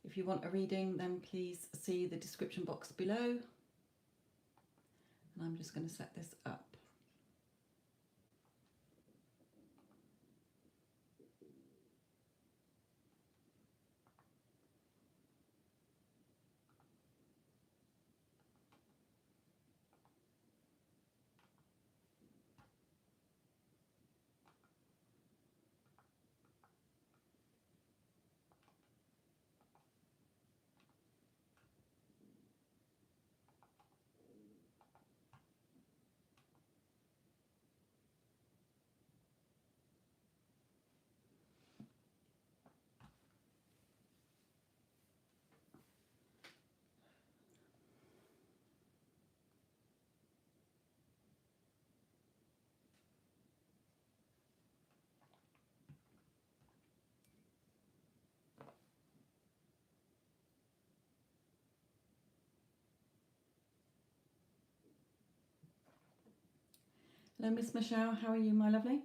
If you want a reading, then please see the description box below. And I'm just going to set this up. Hello, Miss Michelle. How are you, my lovely?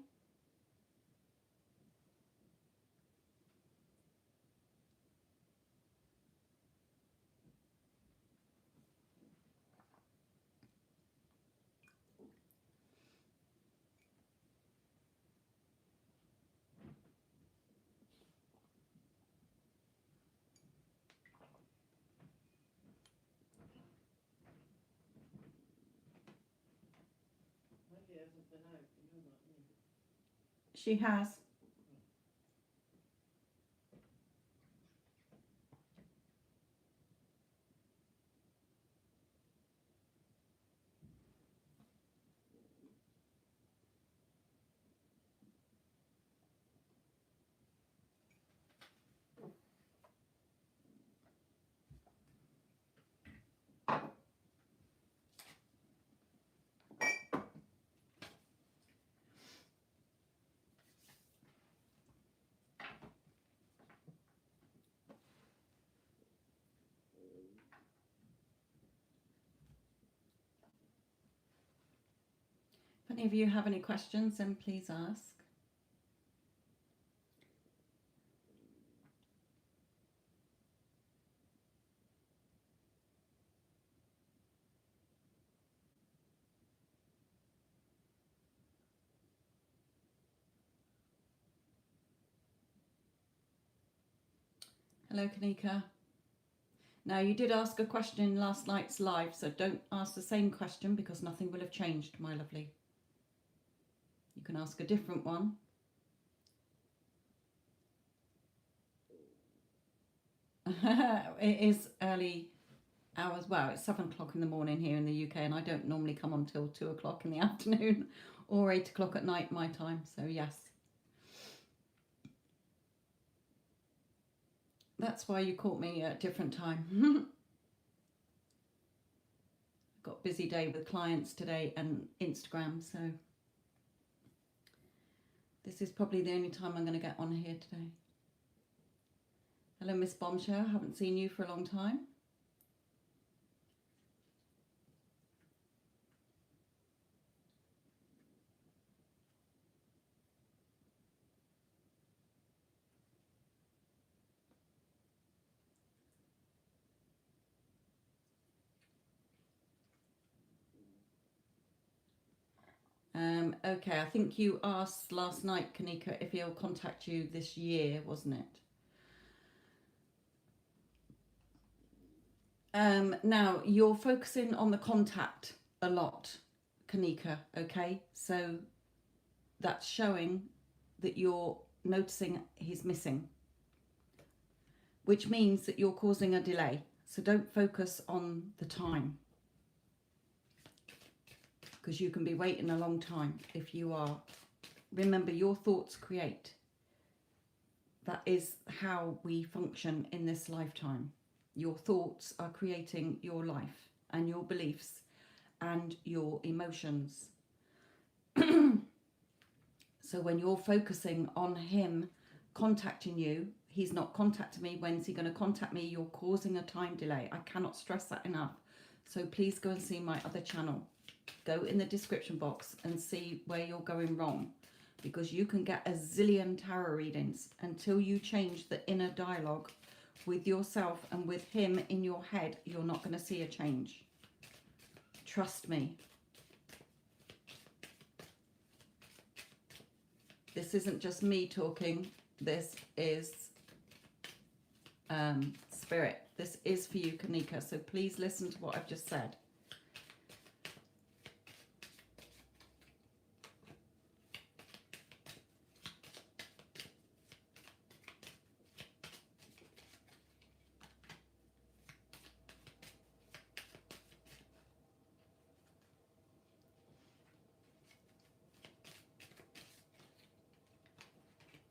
She has. If any of you have any questions, then please ask. Hello, Kanika. Now, you did ask a question in last night's live, so don't ask the same question because nothing will have changed, my lovely. You can ask a different one. It is early hours. Well, it's 7 o'clock in the morning here in the UK, and I don't normally come on till 2 o'clock in the afternoon or 8 o'clock at night my time, so yes. That's why you caught me at a different time. Got a busy day with clients today and Instagram, so this is probably the only time I'm going to get on here today. Hello, Miss Bombshell. Haven't seen you for a long time. Okay, I think you asked last night, Kanika, if he'll contact you this year, wasn't it? Now, you're focusing on the contact a lot, Kanika, okay? So that's showing that you're noticing he's missing, which means that you're causing a delay. So don't focus on the time, because you can be waiting a long time if you are. Remember, your thoughts create. That is how we function in this lifetime. Your thoughts are creating your life and your beliefs and your emotions. So when you're focusing on him contacting you, he's not contacting me. When's he going to contact me? You're causing a time delay. I cannot stress that enough. So please go and see my other channel. Go in the description box and see where you're going wrong, because you can get a zillion tarot readings until you change the inner dialogue with yourself and with him in your head, you're not going to see a change. Trust me. This isn't just me talking. This is spirit. This is for you, Kanika. So please listen to what I've just said.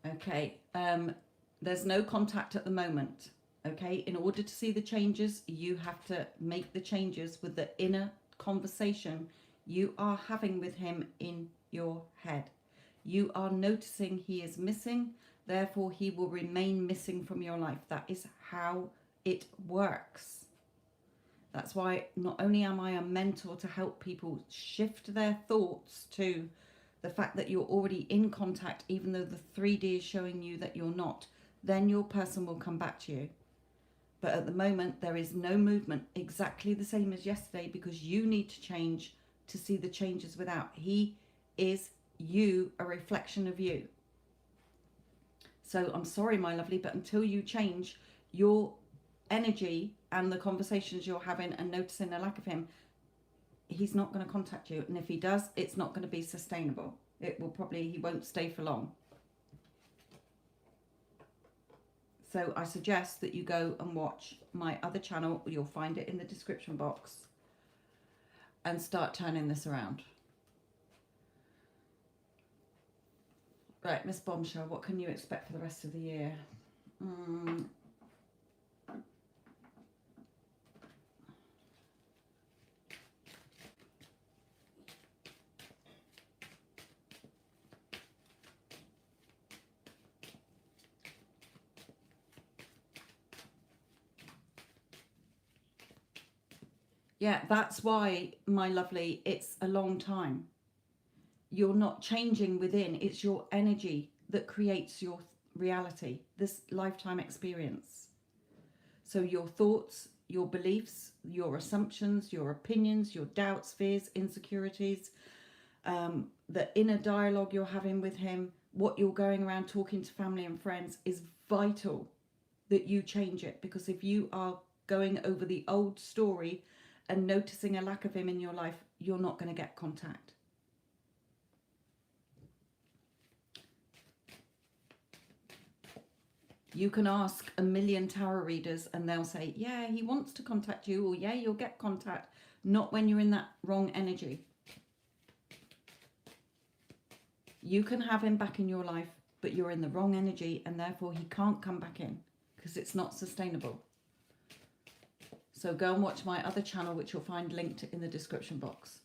Okay, there's no contact at the moment. Okay, in order to see the changes, you have to make the changes with the inner conversation you are having with him in your head. You are noticing he is missing, therefore he will remain missing from your life. That is how it works. That's why not only am I a mentor to help people shift their thoughts to the fact that you're already in contact, even though the 3D is showing you that you're not, then your person will come back to you. But at the moment, there is no movement, exactly the same as yesterday, because you need to change to see the changes without. He is you, a reflection of you. So I'm sorry, my lovely, but until you change your energy and the conversations you're having and noticing a lack of him, he's not going to contact you. And if he does, it's not going to be sustainable. It will probably, he won't stay for long. So I suggest that you go and watch my other channel. You'll find it in the description box. And start turning this around. Right, Miss Bombshell, what can you expect for the rest of the year? Yeah, that's why, my lovely, it's a long time. You're not changing within. It's your energy that creates your reality, this lifetime experience. So your thoughts, your beliefs, your assumptions, your opinions, your doubts, fears, insecurities, the inner dialogue you're having with him, what you're going around talking to family and friends, is vital that you change it. Because if you are going over the old story and noticing a lack of him in your life, you're not going to get contact. You can ask a million tarot readers and they'll say, yeah, he wants to contact you, or yeah, you'll get contact. Not when you're in that wrong energy. You can have him back in your life, but you're in the wrong energy, and therefore he can't come back in because it's not sustainable. So go and watch my other channel, which you'll find linked in the description box.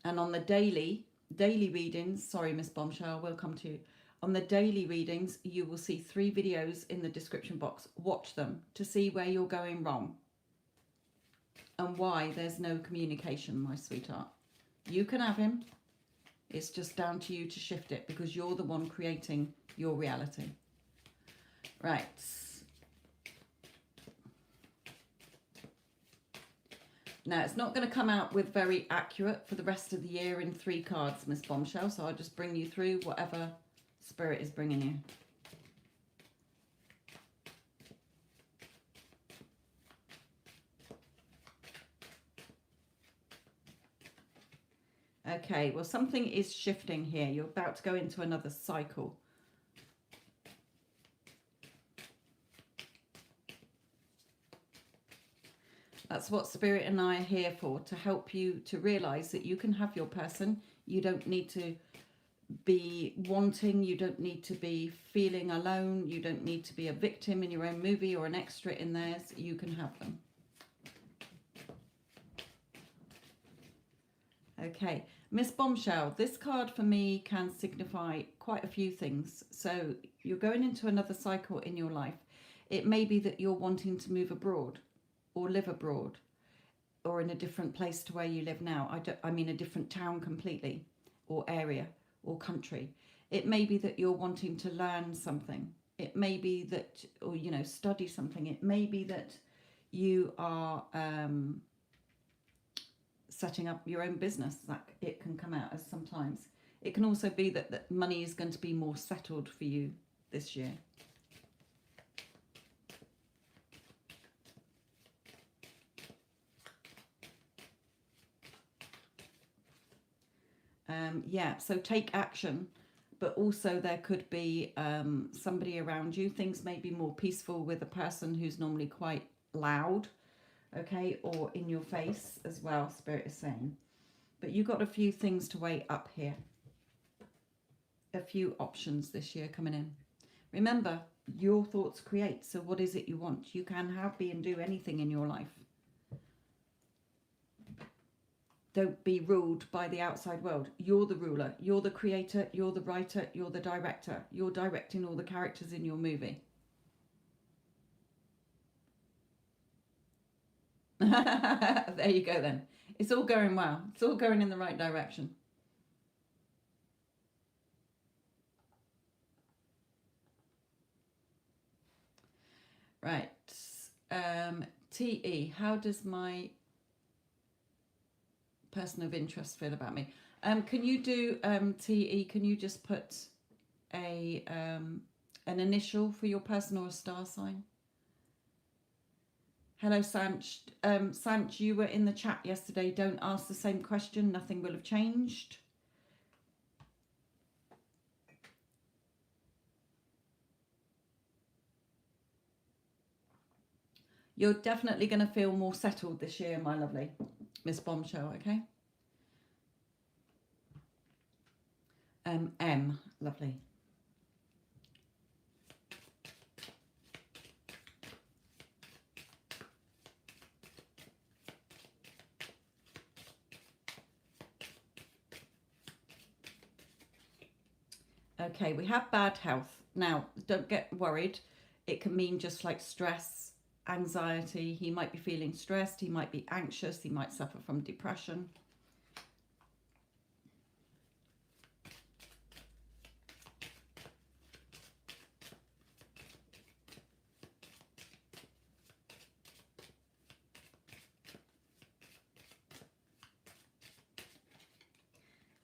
And on the daily readings, sorry, Miss Bombshell, we'll come to you. On the daily readings, you will see 3 videos in the description box. Watch them to see where you're going wrong and why there's no communication, my sweetheart. You can have him. It's just down to you to shift it, because you're the one creating your reality. Right. Now, it's not going to come out with very accurate for the rest of the year in 3 cards, Miss Bombshell. So I'll just bring you through whatever Spirit is bringing you. Okay, well, something is shifting here. You're about to go into another cycle. That's what Spirit and I are here for, to help you to realize that you can have your person. You don't need to be wanting, you don't need to be feeling alone, you don't need to be a victim in your own movie or an extra in theirs. You can have them. Okay, Miss Bombshell, this card for me can signify quite a few things. So you're going into another cycle in your life. It may be that you're wanting to move abroad or live abroad, or in a different place to where you live now. I mean a different town completely, or area, or country. It may be that you're wanting to learn something. It may be that, or, you know, study something. It may be that you are setting up your own business. That it can come out as sometimes. It can also be that money is going to be more settled for you this year. Yeah, so take action, but also there could be somebody around you. Things may be more peaceful with a person who's normally quite loud, okay, or in your face as well, Spirit is saying. But you've got a few things to weigh up here. A few options this year coming in. Remember, your thoughts create. So what is it you want? You can have, be, and do anything in your life. Don't be ruled by the outside world. You're the ruler. You're the creator. You're the writer. You're the director. You're directing all the characters in your movie. There you go then. It's all going well. It's all going in the right direction. Right. TE, how does my person of interest feel about me? Can you do, TE, can you just put a an initial for your person or a star sign? Hello, Sanch. Sanch, you were in the chat yesterday. Don't ask the same question. Nothing will have changed. You're definitely going to feel more settled this year, my lovely Miss Bombshell, okay? M, lovely. Okay, we have bad health. Now, don't get worried. It can mean just like stress, anxiety. He might be feeling stressed. He might be anxious. He might suffer from depression.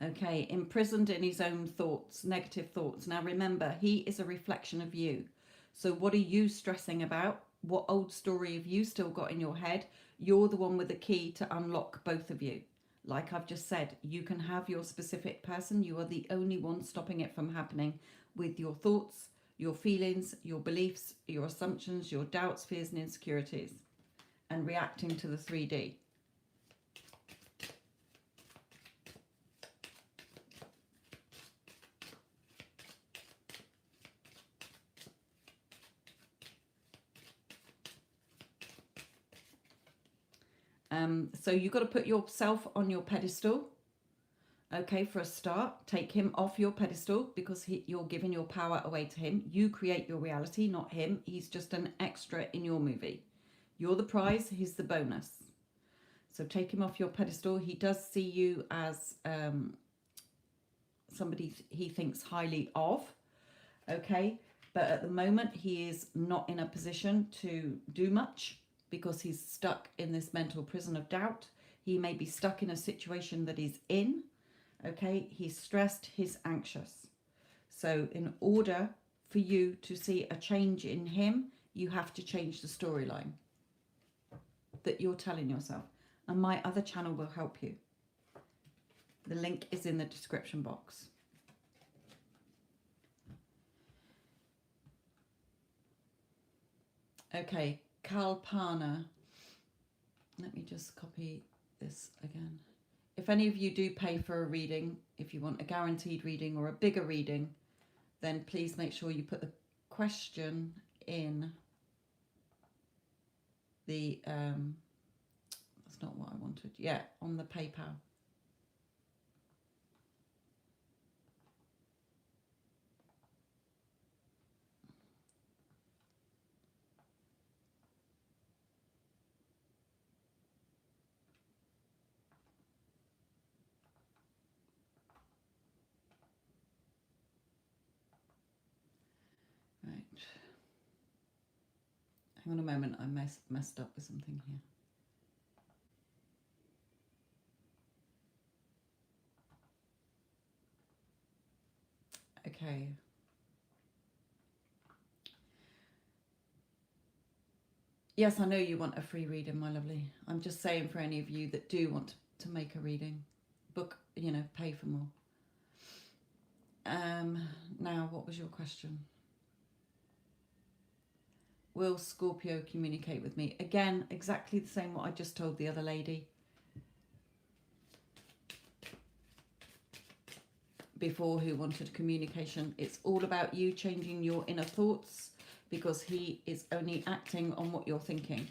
Okay, imprisoned in his own thoughts, negative thoughts. Now remember, he is a reflection of you. So what are you stressing about? What old story have you still got in your head? You're the one with the key to unlock both of you. Like I've just said, you can have your specific person. You are the only one stopping it from happening with your thoughts, your feelings, your beliefs, your assumptions, your doubts, fears and insecurities, and reacting to the 3D. So you've got to put yourself on your pedestal. Okay, for a start, take him off your pedestal because you're giving your power away to him. You create your reality, not him. He's just an extra in your movie. You're the prize, he's the bonus. So take him off your pedestal. He does see you as somebody he thinks highly of. Okay, but at the moment he is not in a position to do much because he's stuck in this mental prison of doubt. He may be stuck in a situation that he's in. Okay, he's stressed, he's anxious. So in order for you to see a change in him, you have to change the storyline that you're telling yourself. And my other channel will help you. The link is in the description box. Okay, Kalpana. Let me just copy this again. If any of you do pay for a reading, if you want a guaranteed reading or a bigger reading, then please make sure you put the question in the, that's not what I wanted. Yeah, on the PayPal. Right. Hang on a moment, I messed up with something here. Okay. Yes, I know you want a free reading, my lovely. I'm just saying for any of you that do want to make a reading, book, pay for more. Now, what was your question? Will Scorpio communicate with me? Again, exactly the same what I just told the other lady before who wanted communication. It's all about you changing your inner thoughts because he is only acting on what you're thinking.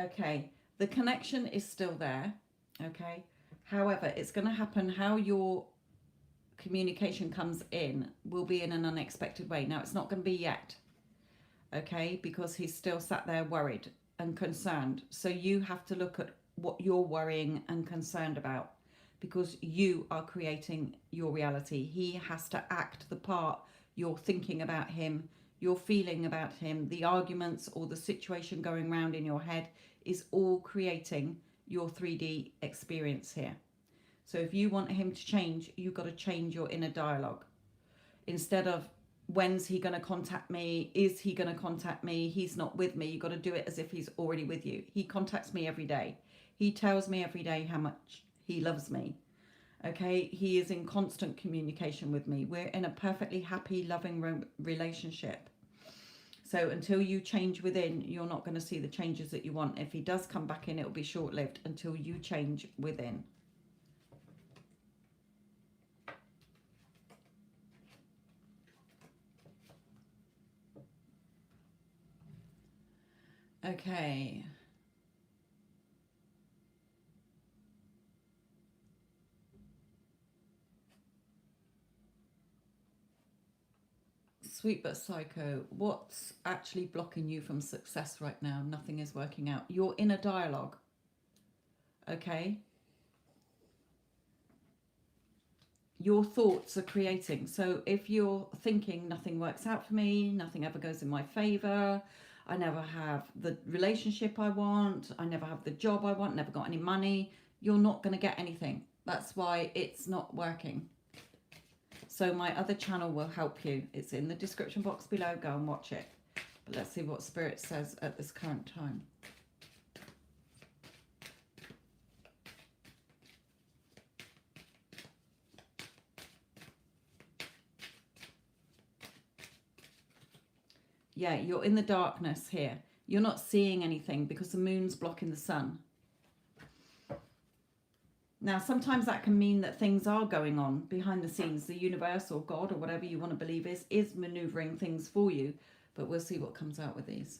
Okay, the connection is still there, okay? However, it's going to happen how your communication comes in will be in an unexpected way. Now, it's not going to be yet, okay? Because he's still sat there worried and concerned. So you have to look at what you're worrying and concerned about because you are creating your reality. He has to act the part you're thinking about him, you're feeling about him, the arguments or the situation going round in your head is all creating your 3D experience here. So if you want him to change, you've got to change your inner dialogue. Instead of, when's he going to contact me? Is he going to contact me? He's not with me. You've got to do it as if he's already with you. He contacts me every day. He tells me every day how much he loves me. Okay, he is in constant communication with me. We're in a perfectly happy, loving relationship. So until you change within, you're not going to see the changes that you want. If he does come back in, it will be short-lived until you change within. Okay. Sweet but psycho, what's actually blocking you from success right now? Nothing is working out. Your inner dialogue. Okay. Your thoughts are creating. So if you're thinking nothing works out for me, nothing ever goes in my favor, I never have the relationship I want, I never have the job I want, never got any money, you're not going to get anything. That's why it's not working. So my other channel will help you. It's in the description box below. Go and watch it. But let's see what Spirit says at this current time. Yeah, you're in the darkness here. You're not seeing anything because the moon's blocking the sun. Now, sometimes that can mean that things are going on behind the scenes. The universe or God or whatever you want to believe is maneuvering things for you. But we'll see what comes out with these.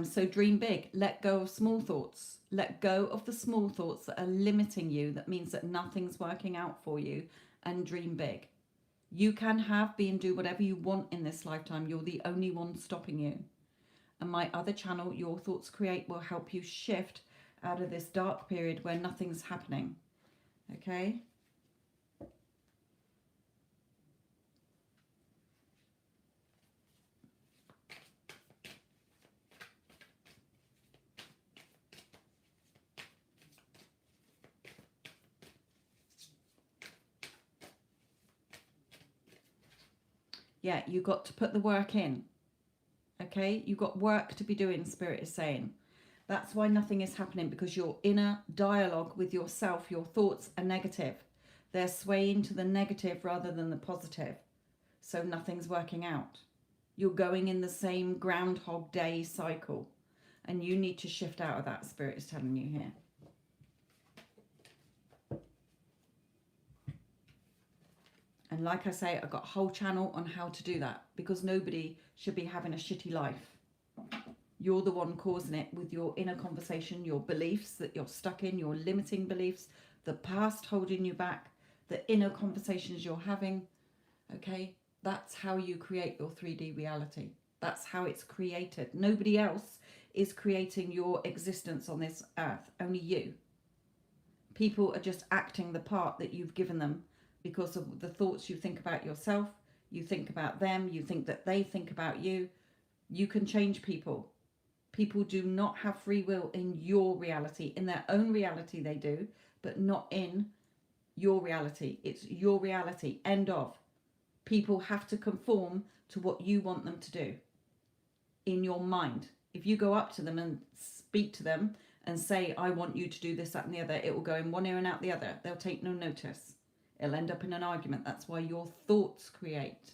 So dream big. Let go of small thoughts. Let go of the small thoughts that are limiting you. That means that nothing's working out for you. And dream big. You can have, be, and do whatever you want in this lifetime. You're the only one stopping you. And my other channel, Your Thoughts Create, will help you shift out of this dark period where nothing's happening. Okay? Yeah, you got to put the work in. Okay? You've got work to be doing, Spirit is saying. That's why nothing is happening, because your inner dialogue with yourself, your thoughts are negative. They're swaying to the negative rather than the positive. So nothing's working out. You're going in the same Groundhog Day cycle. And you need to shift out of that, Spirit is telling you here. And like I say, I've got a whole channel on how to do that, because nobody should be having a shitty life. You're the one causing it with your inner conversation, your beliefs that you're stuck in, your limiting beliefs, the past holding you back, the inner conversations you're having. Okay, that's how you create your 3D reality. That's how it's created. Nobody else is creating your existence on this earth, only you. People are just acting the part that you've given them because of the thoughts you think about yourself, you think about them, you think that they think about you. You can change people. People do not have free will in your reality. In their own reality they do, but not in your reality. It's your reality, end of. People have to conform to what you want them to do in your mind. If you go up to them and speak to them and say, I want you to do this, that and the other, it will go in one ear and out the other. They'll take no notice. It'll end up in an argument. That's why your thoughts create.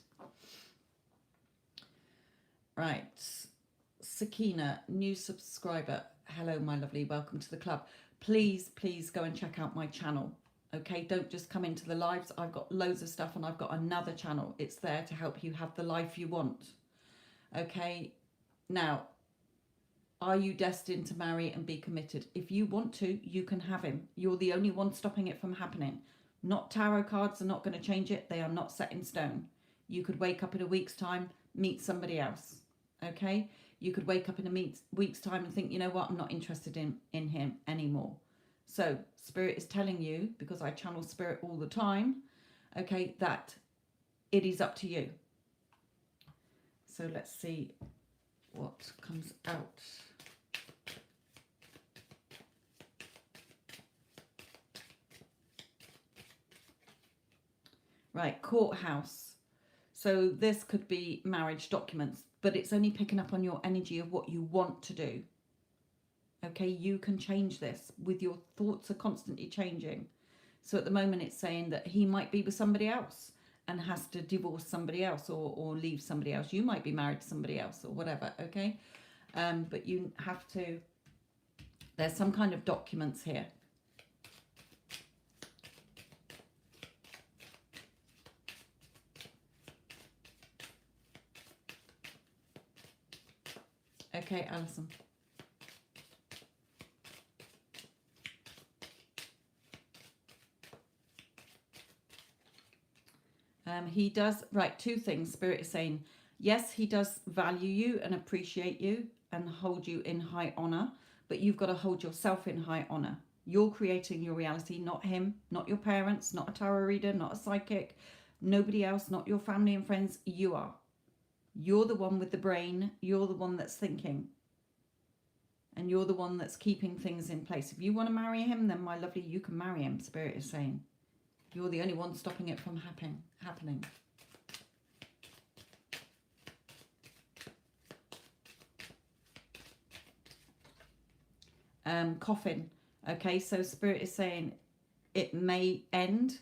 Right. Sakina, new subscriber. Hello, my lovely. Welcome to the club. Please, please go and check out my channel. Okay, don't just come into the lives. I've got loads of stuff and I've got another channel. It's there to help you have the life you want. Okay, now, are you destined to marry and be committed? If you want to, you can have him. You're the only one stopping it from happening. Not tarot cards are not going to change it. They are not set in stone. You could wake up in a week's time, meet somebody else. Okay, you could wake up in a week's time and think, you know what, I'm not interested in him anymore. So Spirit is telling you, because I channel Spirit all the time, okay, that it is up to you. So let's see what comes out. Right, courthouse. So this could be marriage documents, but it's only picking up on your energy of what you want to do. Okay, you can change this. With your thoughts are constantly changing. So at the moment it's saying that he might be with somebody else and has to divorce somebody else or leave somebody else. You might be married to somebody else or whatever, okay? But you have to, there's some kind of documents here. Okay, Alison. He does, right, two things. Spirit is saying, yes, he does value you and appreciate you and hold you in high honor, but you've got to hold yourself in high honor. You're creating your reality, not him, not your parents, not a tarot reader, not a psychic, nobody else, not your family and friends. You are. You're the one with the brain. You're the one that's thinking. And you're the one that's keeping things in place. If you want to marry him, then my lovely, you can marry him, Spirit is saying. You're the only one stopping it from happening. Coffin. Okay, so Spirit is saying it may end.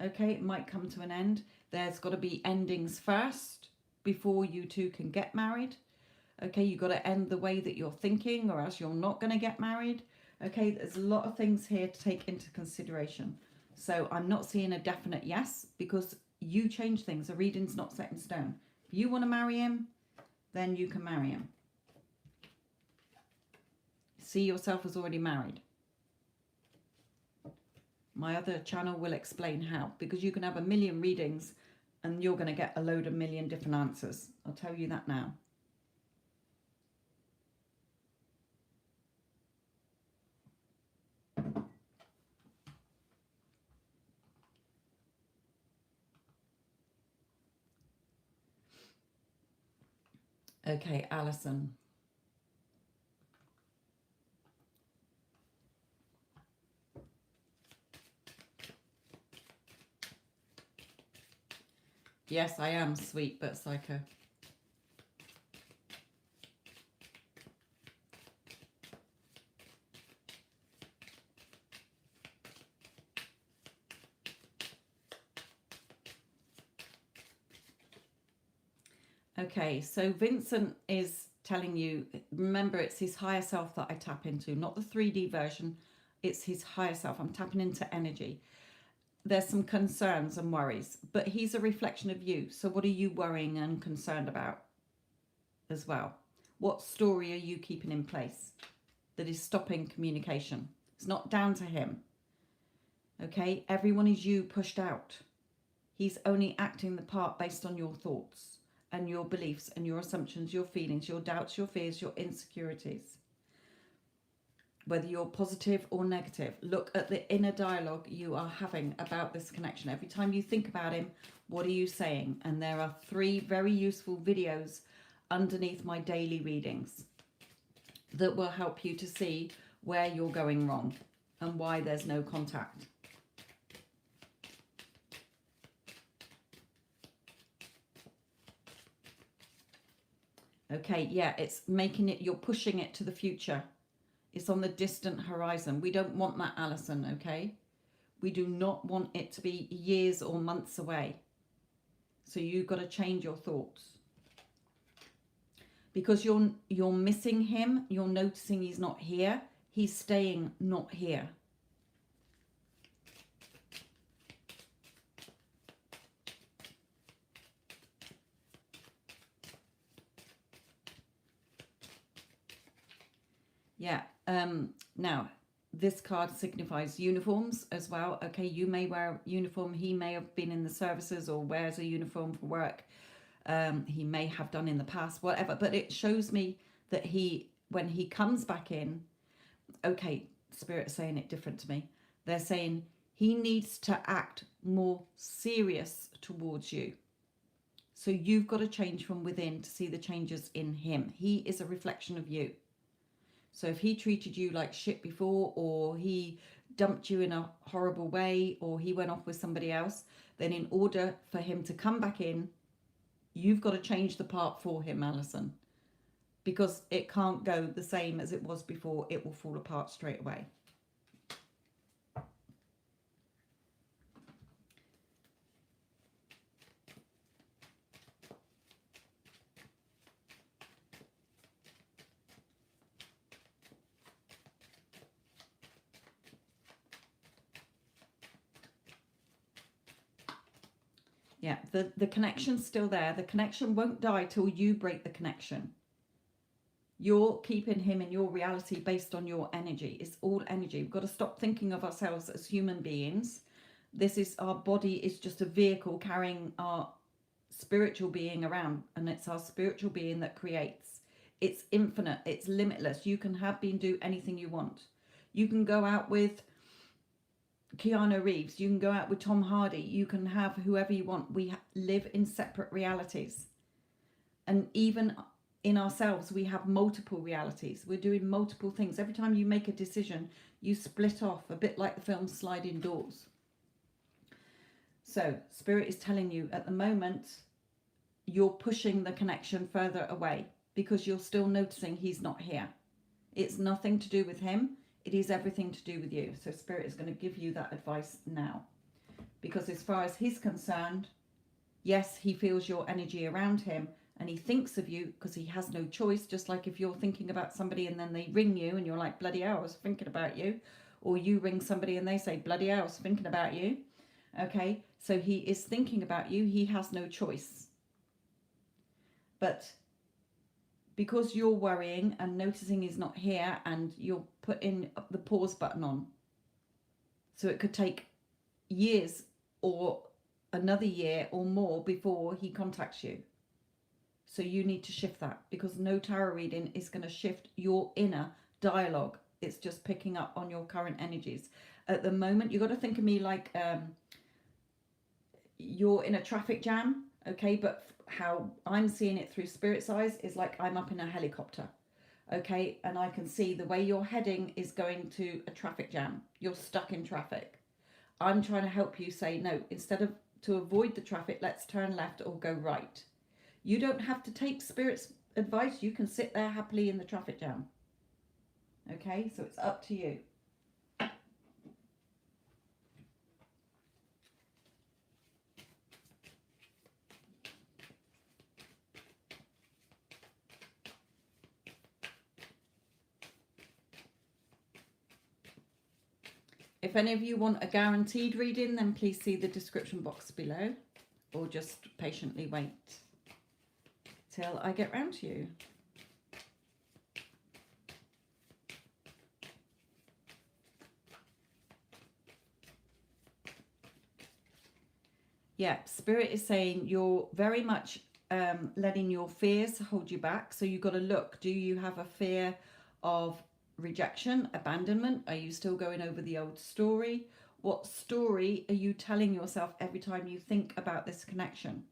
Okay, it might come to an end. There's got to be endings first before you two can get married. Okay, you've got to end the way that you're thinking or else you're not going to get married. Okay, there's a lot of things here to take into consideration. So I'm not seeing a definite yes because you change things. A reading's not set in stone. If you want to marry him, then you can marry him. See yourself as already married. My other channel will explain how, because you can have a million readings and you're going to get a load of million different answers. I'll tell you that now. Okay, Alison. Yes, I am sweet but psycho. Okay, so Vincent is telling you, remember, it's his higher self that I tap into, not the 3D version. It's his higher self. I'm tapping into energy. There's some concerns and worries, but he's a reflection of you. So what are you worrying and concerned about as well? What story are you keeping in place that is stopping communication? It's not down to him. Okay, everyone is you pushed out. He's only acting the part based on your thoughts and your beliefs and your assumptions, your feelings, your doubts, your fears, your insecurities. Whether you're positive or negative, look at the inner dialogue you are having about this connection. Every time you think about him, what are you saying? And there are 3 very useful videos underneath my daily readings that will help you to see where you're going wrong and why there's no contact. Okay, yeah, it's making it, you're pushing it to the future. It's on the distant horizon. We don't want that, Alison, okay? We do not want it to be years or months away. So you've got to change your thoughts. Because you're missing him, you're noticing he's not here. He's staying not here. Yeah. Now, this card signifies uniforms as well. Okay, you may wear a uniform. He may have been in the services or wears a uniform for work. He may have done in the past, whatever. But it shows me that when he comes back in, okay, Spirit is saying it different to me. They're saying he needs to act more serious towards you. So you've got to change from within to see the changes in him. He is a reflection of you. So if he treated you like shit before, or he dumped you in a horrible way, or he went off with somebody else, then in order for him to come back in, you've got to change the part for him, Alison. Because it can't go the same as it was before. It will fall apart straight away. Yeah, the connection's still there. The connection won't die till you break the connection. You're keeping him in your reality based on your energy. It's all energy. We've got to stop thinking of ourselves as human beings. Our body is just a vehicle carrying our spiritual being around, and it's our spiritual being that creates. It's infinite. It's limitless. You can do anything you want. You can go out with Keanu Reeves, you can go out with Tom Hardy, you can have whoever you want. We live in separate realities, and even in ourselves we have multiple realities. We're doing multiple things. Every time you make a decision, you split off, a bit like the film Sliding Doors. So Spirit is telling you at the moment you're pushing the connection further away because you're still noticing he's not here. It's nothing to do with him. It is everything to do with you. So Spirit is going to give you that advice now. Because as far as he's concerned, yes, he feels your energy around him and he thinks of you because he has no choice. Just like if you're thinking about somebody and then they ring you and you're like, bloody hell, I was thinking about you. Or you ring somebody and they say, bloody hell, I was thinking about you. Okay, so he is thinking about you. He has no choice. But because you're worrying and noticing he's not here, and you're putting the pause button on. So it could take years or another year or more before he contacts you. So you need to shift that, because no tarot reading is going to shift your inner dialogue. It's just picking up on your current energies. At the moment, you've got to think of me like you're in a traffic jam, okay? But how I'm seeing it through Spirit's eyes is like I'm up in a helicopter, okay? And I can see the way you're heading is going to a traffic jam. You're stuck in traffic. I'm trying to help you say, no, instead of to avoid the traffic, let's turn left or go right. You don't have to take Spirit's advice. You can sit there happily in the traffic jam, okay? So it's up to you. If any of you want a guaranteed reading, then please see the description box below, or just patiently wait till I get round to you. Yeah, Spirit is saying you're very much letting your fears hold you back. So you've got to look, do you have a fear of rejection, abandonment? Are you still going over the old story? What story are you telling yourself every time you think about this connection?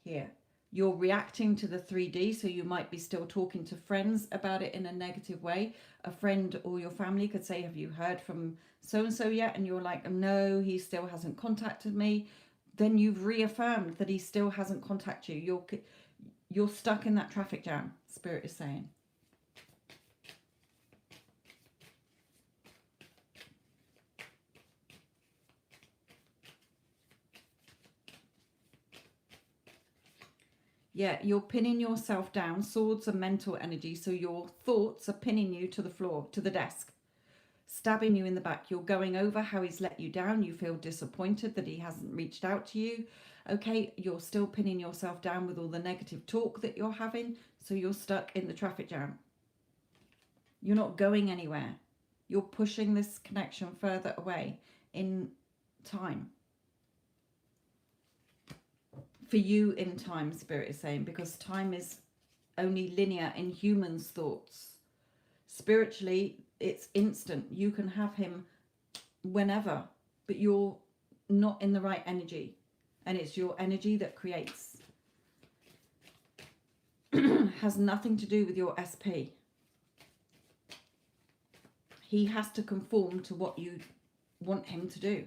Here, you're reacting to the 3D, so you might be still talking to friends about it in a negative way. A friend or your family could say, have you heard from so-and-so yet? And you're like, no, he still hasn't contacted me. Then you've reaffirmed that he still hasn't contacted you. You're stuck in that traffic jam, Spirit is saying. Yeah, you're pinning yourself down. Swords are mental energy, so your thoughts are pinning you to the floor, to the desk, stabbing you in the back. You're going over how he's let you down. You feel disappointed that he hasn't reached out to you. Okay, you're still pinning yourself down with all the negative talk that you're having, so you're stuck in the traffic jam. You're not going anywhere. You're pushing this connection further away in time. For you in time, Spirit is saying, because time is only linear in humans' thoughts. Spiritually, it's instant. You can have him whenever, but you're not in the right energy. And it's your energy that creates. Has nothing to do with your SP. He has to conform to what you want him to do.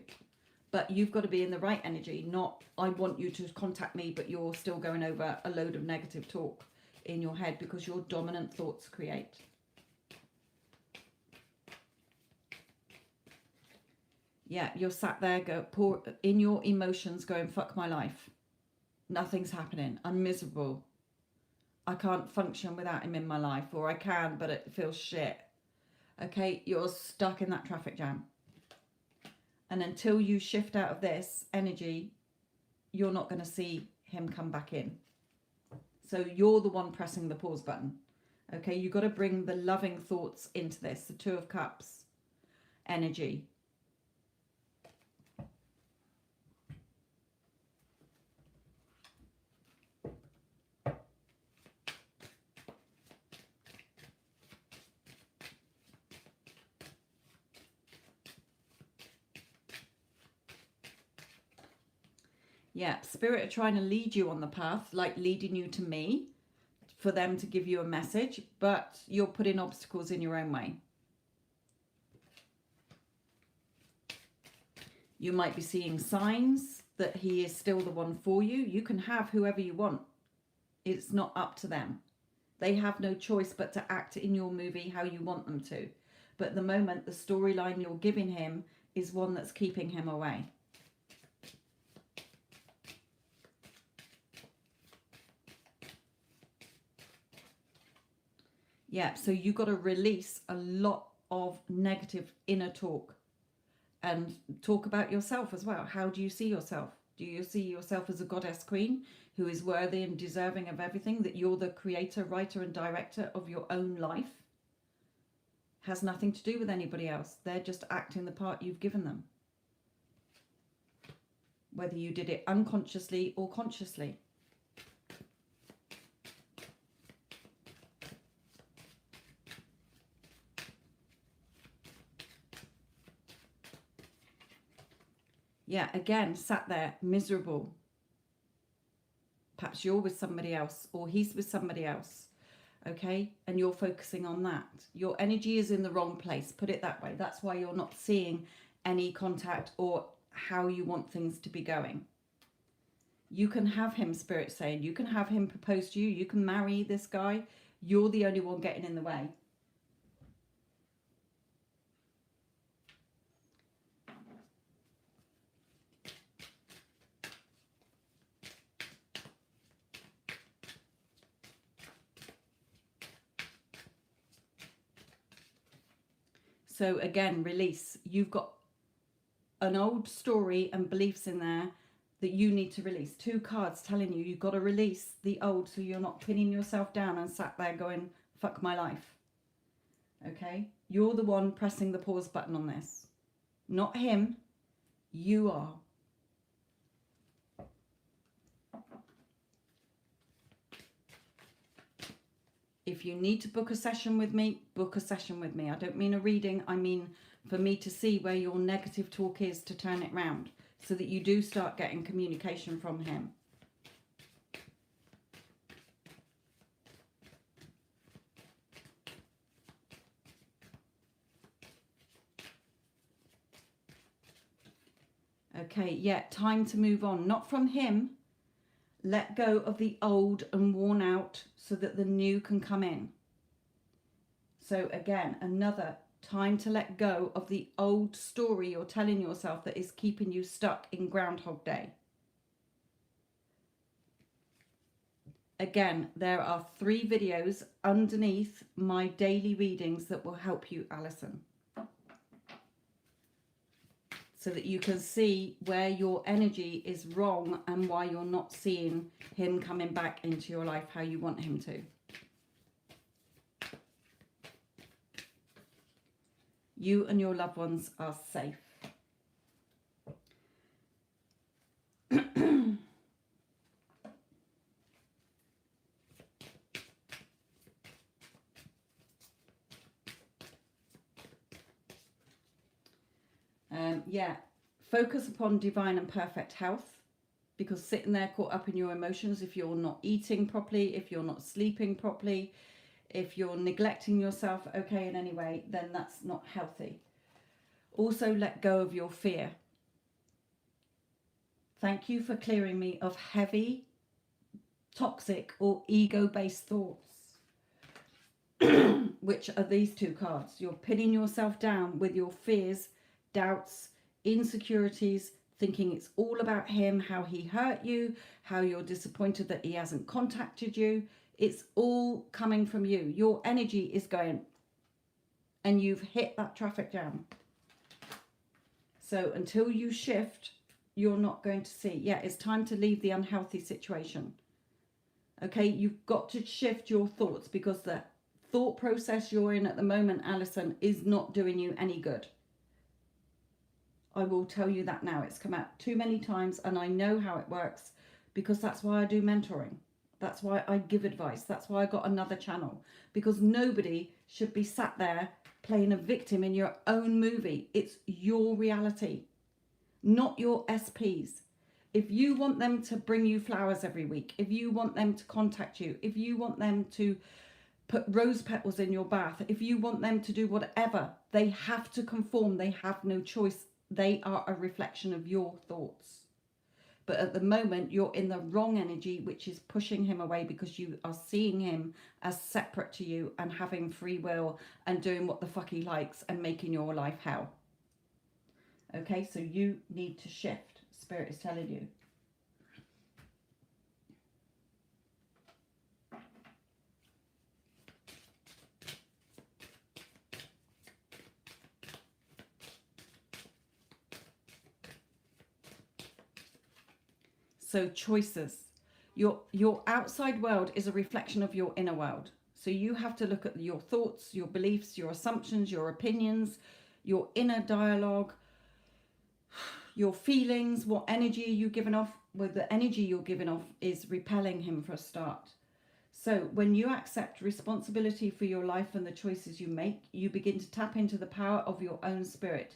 But you've got to be in the right energy, not I want you to contact me, but you're still going over a load of negative talk in your head because your dominant thoughts create. Yeah, you're sat there in your emotions going, fuck my life. Nothing's happening. I'm miserable. I can't function without him in my life, or I can, but it feels shit. Okay, you're stuck in that traffic jam. And until you shift out of this energy, you're not going to see him come back in. So you're the one pressing the pause button. Okay, you've got to bring the loving thoughts into this. The Two of Cups energy. Yeah, Spirit are trying to lead you on the path, like leading you to me, for them to give you a message, but you're putting obstacles in your own way. You might be seeing signs that he is still the one for you. You can have whoever you want. It's not up to them. They have no choice but to act in your movie how you want them to. But at the moment, the storyline you're giving him is one that's keeping him away. Yeah, so you got to release a lot of negative inner talk and talk about yourself as well. How do you see yourself? Do you see yourself as a goddess queen who is worthy and deserving of everything, that you're the creator, writer and director of your own life? Has nothing to do with anybody else. They're just acting the part you've given them. Whether you did it unconsciously or consciously. Yeah, again, sat there miserable. Perhaps you're with somebody else or he's with somebody else, okay? And you're focusing on that. Your energy is in the wrong place, put it that way. That's why you're not seeing any contact or how you want things to be going. You can have him, Spirit saying, you can have him propose to you. You can marry this guy. You're the only one getting in the way. So again, release. You've got an old story and beliefs in there that you need to release. 2 cards telling you you've got to release the old so you're not pinning yourself down and sat there going, fuck my life. Okay? You're the one pressing the pause button on this. Not him. You are. If you need to book a session with me, book a session with me. I don't mean a reading. I mean for me to see where your negative talk is to turn it round so that you do start getting communication from him. Okay, yeah, time to move on. Not from him. Let go of the old and worn out so that the new can come in. So again, another time to let go of the old story you're telling yourself that is keeping you stuck in Groundhog Day. Again, there are 3 videos underneath my daily readings that will help you, Alison. So that you can see where your energy is wrong and why you're not seeing him coming back into your life how you want him to. You and your loved ones are safe. Yeah, focus upon divine and perfect health, because sitting there caught up in your emotions, if you're not eating properly, if you're not sleeping properly, if you're neglecting yourself, okay, in any way, then that's not healthy. Also, let go of your fear. Thank you for clearing me of heavy, toxic or ego-based thoughts, which are these 2 cards. You're pinning yourself down with your fears, doubts, insecurities, thinking it's all about him, how he hurt you, how you're disappointed that he hasn't contacted you. It's all coming from you. Your energy is going, and you've hit that traffic jam. So until you shift, you're not going to see. Yeah, it's time to leave the unhealthy situation. Okay, you've got to shift your thoughts, because the thought process you're in at the moment, Alison, is not doing you any good. I will tell you that now. It's come out too many times and I know how it works, because that's why I do mentoring. That's why I give advice. That's why I got another channel, because nobody should be sat there playing a victim in your own movie. It's your reality, not your SPs. If you want them to bring you flowers every week, if you want them to contact you, if you want them to put rose petals in your bath, if you want them to do whatever, they have to conform. They have no choice. They are a reflection of your thoughts. But at the moment, you're in the wrong energy, which is pushing him away, because you are seeing him as separate to you and having free will and doing what the fuck he likes and making your life hell. Okay, so you need to shift. Spirit is telling you. So choices. Your outside world is a reflection of your inner world. So you have to look at your thoughts, your beliefs, your assumptions, your opinions, your inner dialogue, your feelings. What energy are you giving off? Well, the energy you're giving off is repelling him for a start. So when you accept responsibility for your life and the choices you make, you begin to tap into the power of your own spirit.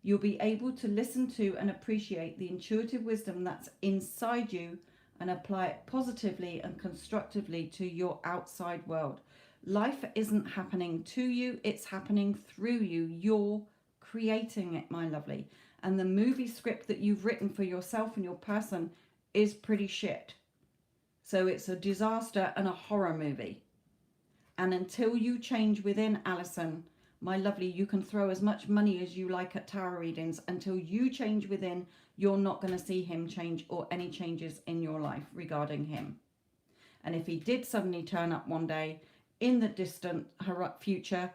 You'll be able to listen to and appreciate the intuitive wisdom that's inside you and apply it positively and constructively to your outside world. Life isn't happening to you, it's happening through you. You're creating it, my lovely. And the movie script that you've written for yourself and your person is pretty shit. So it's a disaster and a horror movie. And until you change within, Alison, my lovely, you can throw as much money as you like at tarot readings. Until you change within, you're not going to see him change or any changes in your life regarding him. And if he did suddenly turn up one day in the distant future,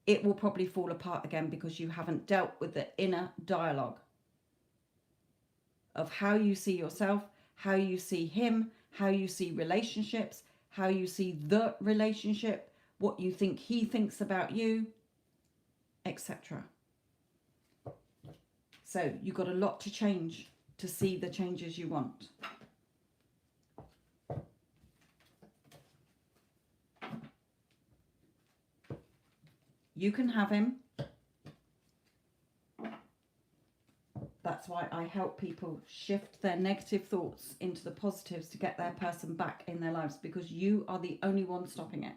it will probably fall apart again because you haven't dealt with the inner dialogue of how you see yourself, how you see him, how you see relationships, how you see the relationship, what you think he thinks about you, etc. So you've got a lot to change to see the changes you want. You can have him. That's why I help people shift their negative thoughts into the positives to get their person back in their lives, because you are the only one stopping it.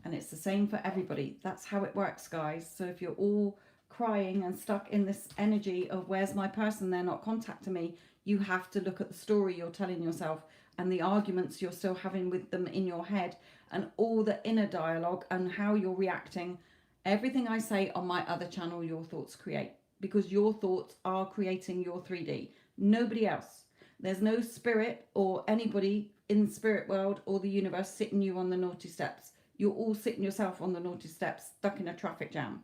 And it's the same for everybody. That's how it works, guys. So if you're all crying and stuck in this energy of where's my person, they're not contacting me, you have to look at the story you're telling yourself and the arguments you're still having with them in your head and all the inner dialogue and how you're reacting. Everything I say on my other channel, Your Thoughts Create, because your thoughts are creating your 3D. Nobody else. There's no spirit or anybody in the spirit world or the universe sitting you on the naughty steps. You're all sitting yourself on the naughty steps, stuck in a traffic jam.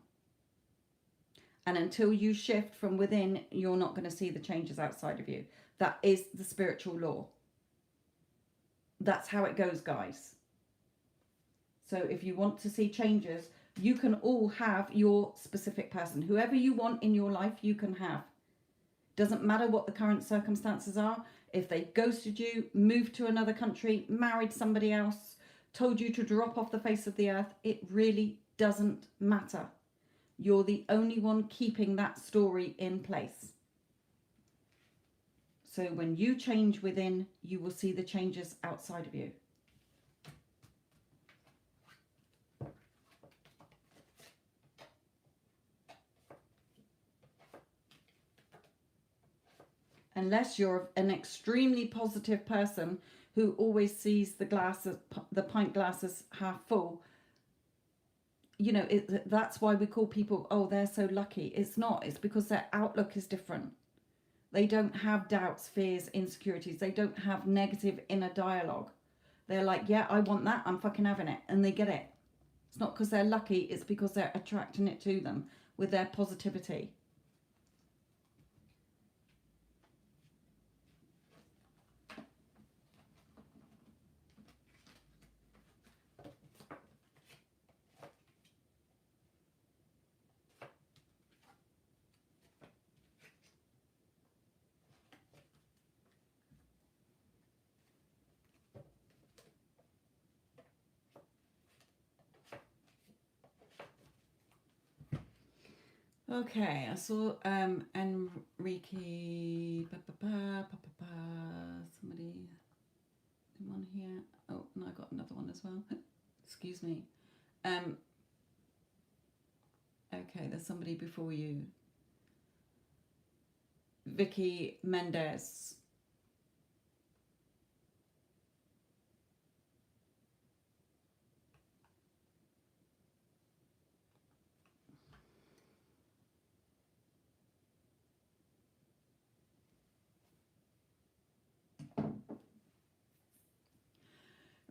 And until you shift from within, you're not going to see the changes outside of you. That is the spiritual law. That's how it goes, guys. So if you want to see changes, you can all have your specific person. Whoever you want in your life, you can have. Doesn't matter what the current circumstances are. If they ghosted you, moved to another country, married somebody else, told you to drop off the face of the earth, it really doesn't matter. You're the only one keeping that story in place. So when you change within, you will see the changes outside of you. Unless you're an extremely positive person who always sees the pint glass as half full, you know, that's why we call people, oh, they're so lucky. It's not. It's because their outlook is different. They don't have doubts, fears, insecurities. They don't have negative inner dialogue. They're like, yeah, I want that. I'm fucking having it. And they get it. It's not because they're lucky. It's because they're attracting it to them with their positivity. Okay, I saw Enrique, somebody, one here. Oh, and I got another one as well. Excuse me. Okay, there's somebody before you. Vicky Mendez.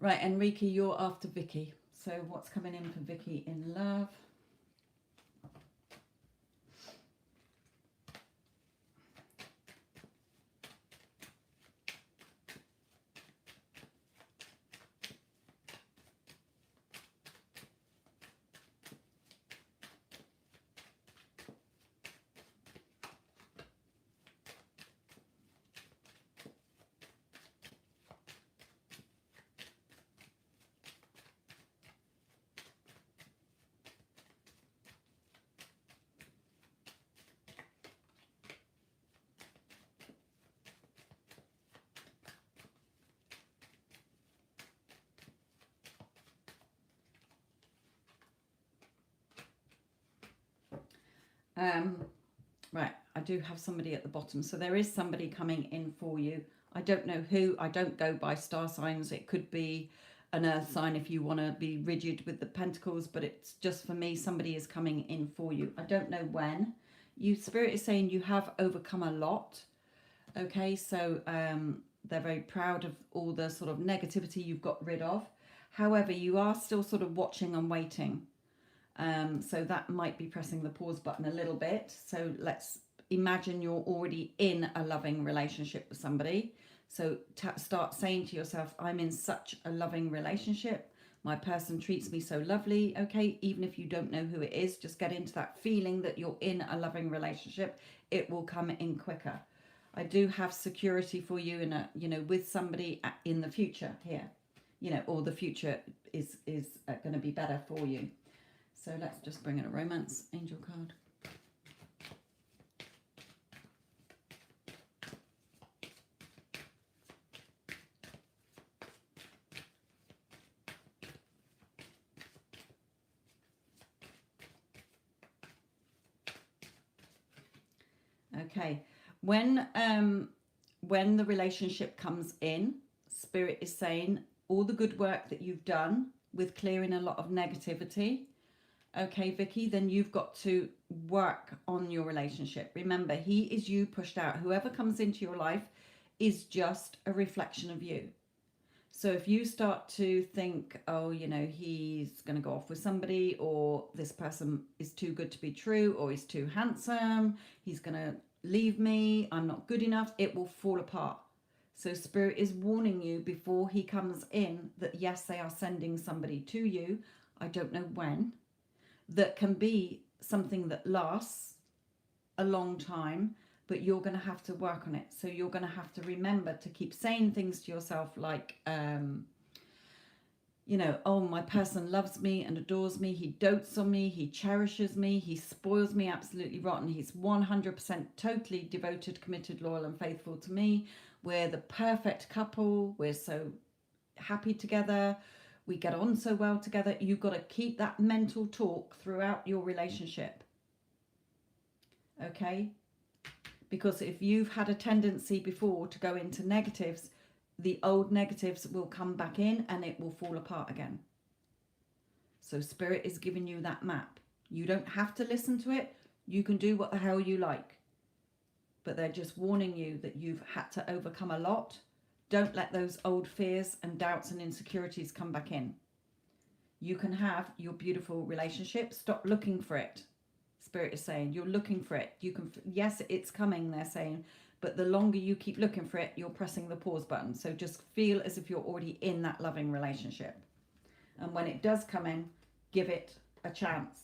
Right, Enrique, you're after Vicky. So what's coming in for Vicky in love? Right, I do have somebody at the bottom. So there is somebody coming in for you. I don't know who. I don't go by star signs. It could be an earth sign if you want to be rigid with the pentacles, but it's just for me, somebody is coming in for you. I don't know when. You, Spirit is saying you have overcome a lot. Okay, so they're very proud of all the sort of negativity you've got rid of. However, you are still sort of watching and waiting. So that might be pressing the pause button a little bit. So let's imagine you're already in a loving relationship with somebody. So start saying to yourself, I'm in such a loving relationship. My person treats me so lovely. Okay, even if you don't know who it is, just get into that feeling that you're in a loving relationship. It will come in quicker. I do have security for you in a, with somebody in the future here, or the future is going to be better for you. So let's just bring in a romance angel card. Okay, when the relationship comes in, Spirit is saying all the good work that you've done with clearing a lot of negativity. Okay, Vicky, then you've got to work on your relationship. Remember, he is you pushed out. Whoever comes into your life is just a reflection of you. So if you start to think, oh, he's going to go off with somebody, or this person is too good to be true, or he's too handsome, he's going to leave me, I'm not good enough, it will fall apart. So Spirit is warning you before he comes in that yes, they are sending somebody to you. I don't know when. That can be something that lasts a long time, but you're going to have to work on it. So you're going to have to remember to keep saying things to yourself like, oh, my person loves me and adores me. He dotes on me. He cherishes me. He spoils me absolutely rotten. He's 100% totally devoted, committed, loyal and faithful to me. We're the perfect couple. We're so happy together. We get on so well together. You've got to keep that mental talk throughout your relationship. Okay? Because if you've had a tendency before to go into negatives, the old negatives will come back in and it will fall apart again. So Spirit is giving you that map. You don't have to listen to it. You can do what the hell you like. But they're just warning you that you've had to overcome a lot. Don't let those old fears and doubts and insecurities come back in. You can have your beautiful relationship. Stop looking for it. Spirit is saying you're looking for it. You can, yes, it's coming, they're saying, but the longer you keep looking for it, you're pressing the pause button. So just feel as if you're already in that loving relationship. And when it does come in, give it a chance.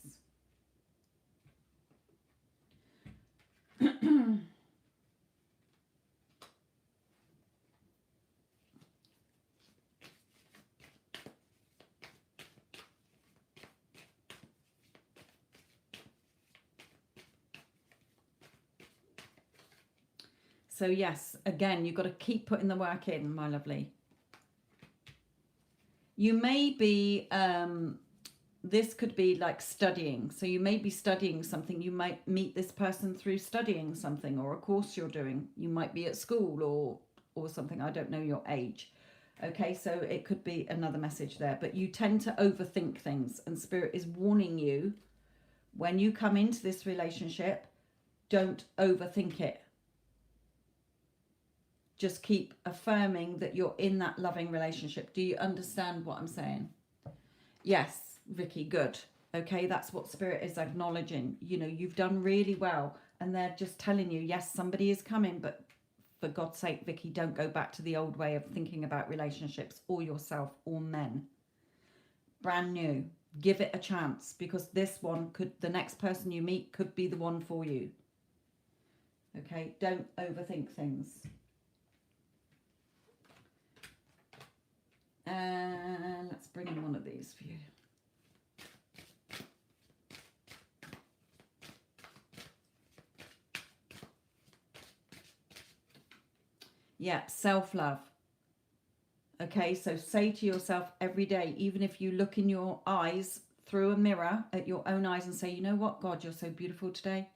So yes, again, you've got to keep putting the work in, my lovely. You may be, this could be like studying. So you may be studying something. You might meet this person through studying something or a course you're doing. You might be at school or something. I don't know your age. Okay, so it could be another message there. But you tend to overthink things. And Spirit is warning you, when you come into this relationship, don't overthink it. Just keep affirming that you're in that loving relationship. Do you understand what I'm saying? Yes, Vicky, good. Okay, that's what Spirit is acknowledging. You've done really well. And they're just telling you, yes, somebody is coming, but for God's sake, Vicky, don't go back to the old way of thinking about relationships or yourself or men. Brand new. Give it a chance, because this one the next person you meet could be the one for you. Okay, don't overthink things. Let's bring in one of these for you. Yeah, self-love. Okay, so say to yourself every day, even if you look in your eyes through a mirror at your own eyes and say, you know what, God, you're so beautiful today.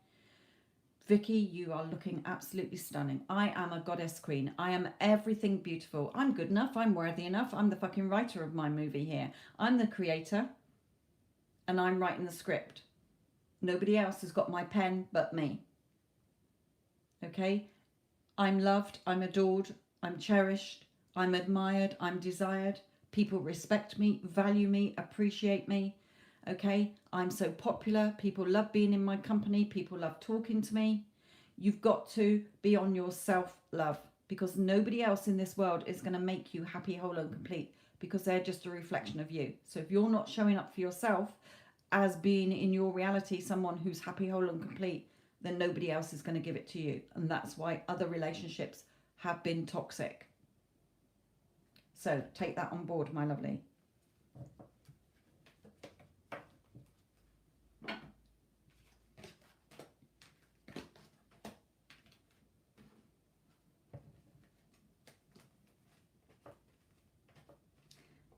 Vicky, you are looking absolutely stunning. I am a goddess queen. I am everything beautiful. I'm good enough. I'm worthy enough. I'm the fucking writer of my movie here. I'm the creator and I'm writing the script. Nobody else has got my pen but me. Okay? I'm loved. I'm adored. I'm cherished. I'm admired. I'm desired People respect me, value me, appreciate me. Okay, I'm so popular. People love being in my company. People love talking to me. You've got to be on your self-love, because nobody else in this world is going to make you happy, whole and complete, because they're just a reflection of you. So if you're not showing up for yourself as being in your reality someone who's happy, whole and complete, then nobody else is going to give it to you. And that's why other relationships have been toxic. So take that on board, my lovely.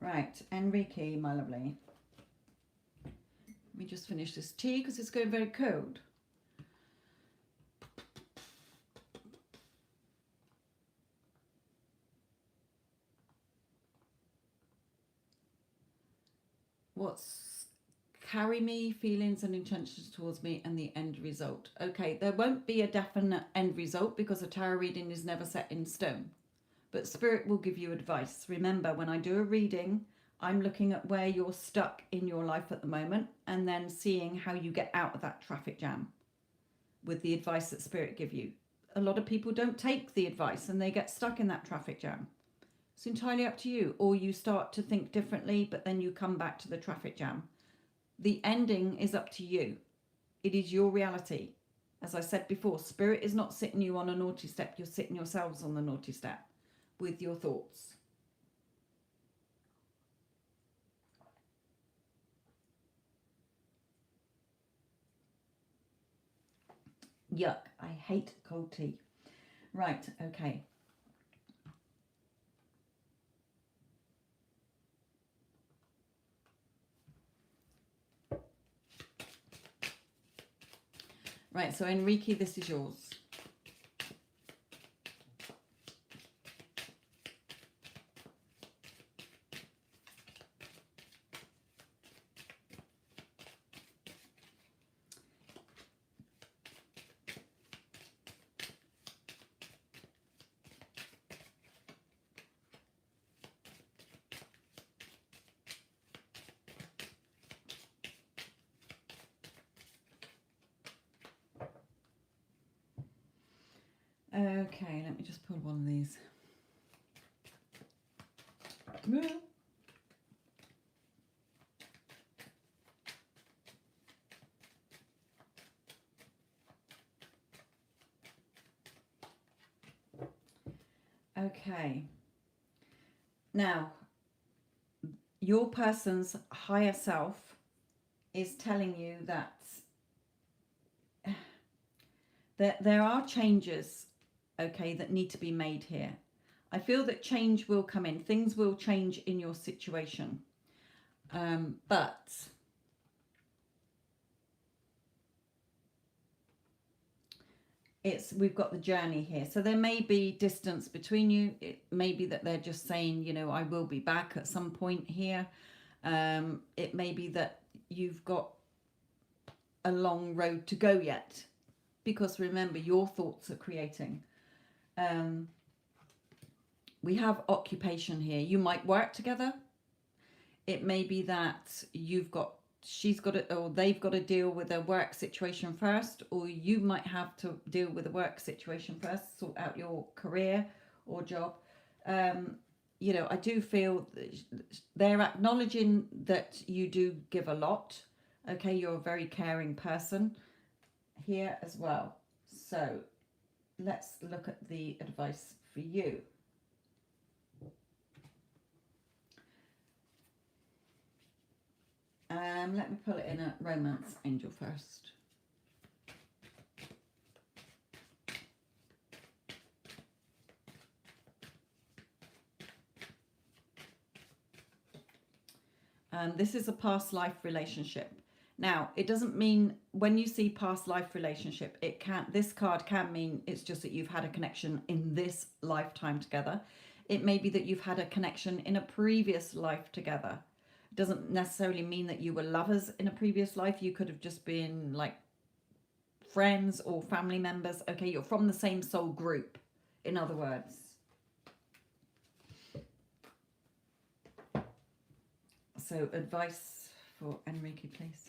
Right, Enrique, my lovely. Let me just finish this tea because it's going very cold. What's carry me, feelings and intentions towards me, and the end result? Okay, there won't be a definite end result because a tarot reading is never set in stone. But Spirit will give you advice. Remember, when I do a reading, I'm looking at where you're stuck in your life at the moment and then seeing how you get out of that traffic jam with the advice that Spirit give you. A lot of people don't take the advice and they get stuck in that traffic jam. It's entirely up to you. Or you start to think differently, but then you come back to the traffic jam. The ending is up to you. It is your reality. As I said before, Spirit is not sitting you on a naughty step. You're sitting yourselves on the naughty step with your thoughts. Yuck, I hate cold tea. Right, okay. Right, so Enrique, this is yours. Okay, let me just pull one of these. Okay. Now, your person's higher self is telling you that there are changes, okay, that need to be made here. I feel that change will come in. Things will change in your situation. But we've got the journey here. So there may be distance between you. It may be that they're just saying, you know, I will be back at some point here. It may be that you've got a long road to go yet. Because remember, your thoughts are creating. We have occupation here. You might work together. It may be that she's got to, or they've got to deal with a work situation first, or you might have to deal with a work situation first, sort out your career or job. You know, I do feel they're acknowledging that you do give a lot. Okay, you're a very caring person here as well. So let's look at the advice for you. Let me pull it in a romance angel first. This is a past life relationship. Now, it doesn't mean when you see past life relationship, this card can mean it's just that you've had a connection in this lifetime together. It may be that you've had a connection in a previous life together. It doesn't necessarily mean that you were lovers in a previous life. You could have just been like friends or family members. Okay, you're from the same soul group, in other words. so advice for Enrique, please.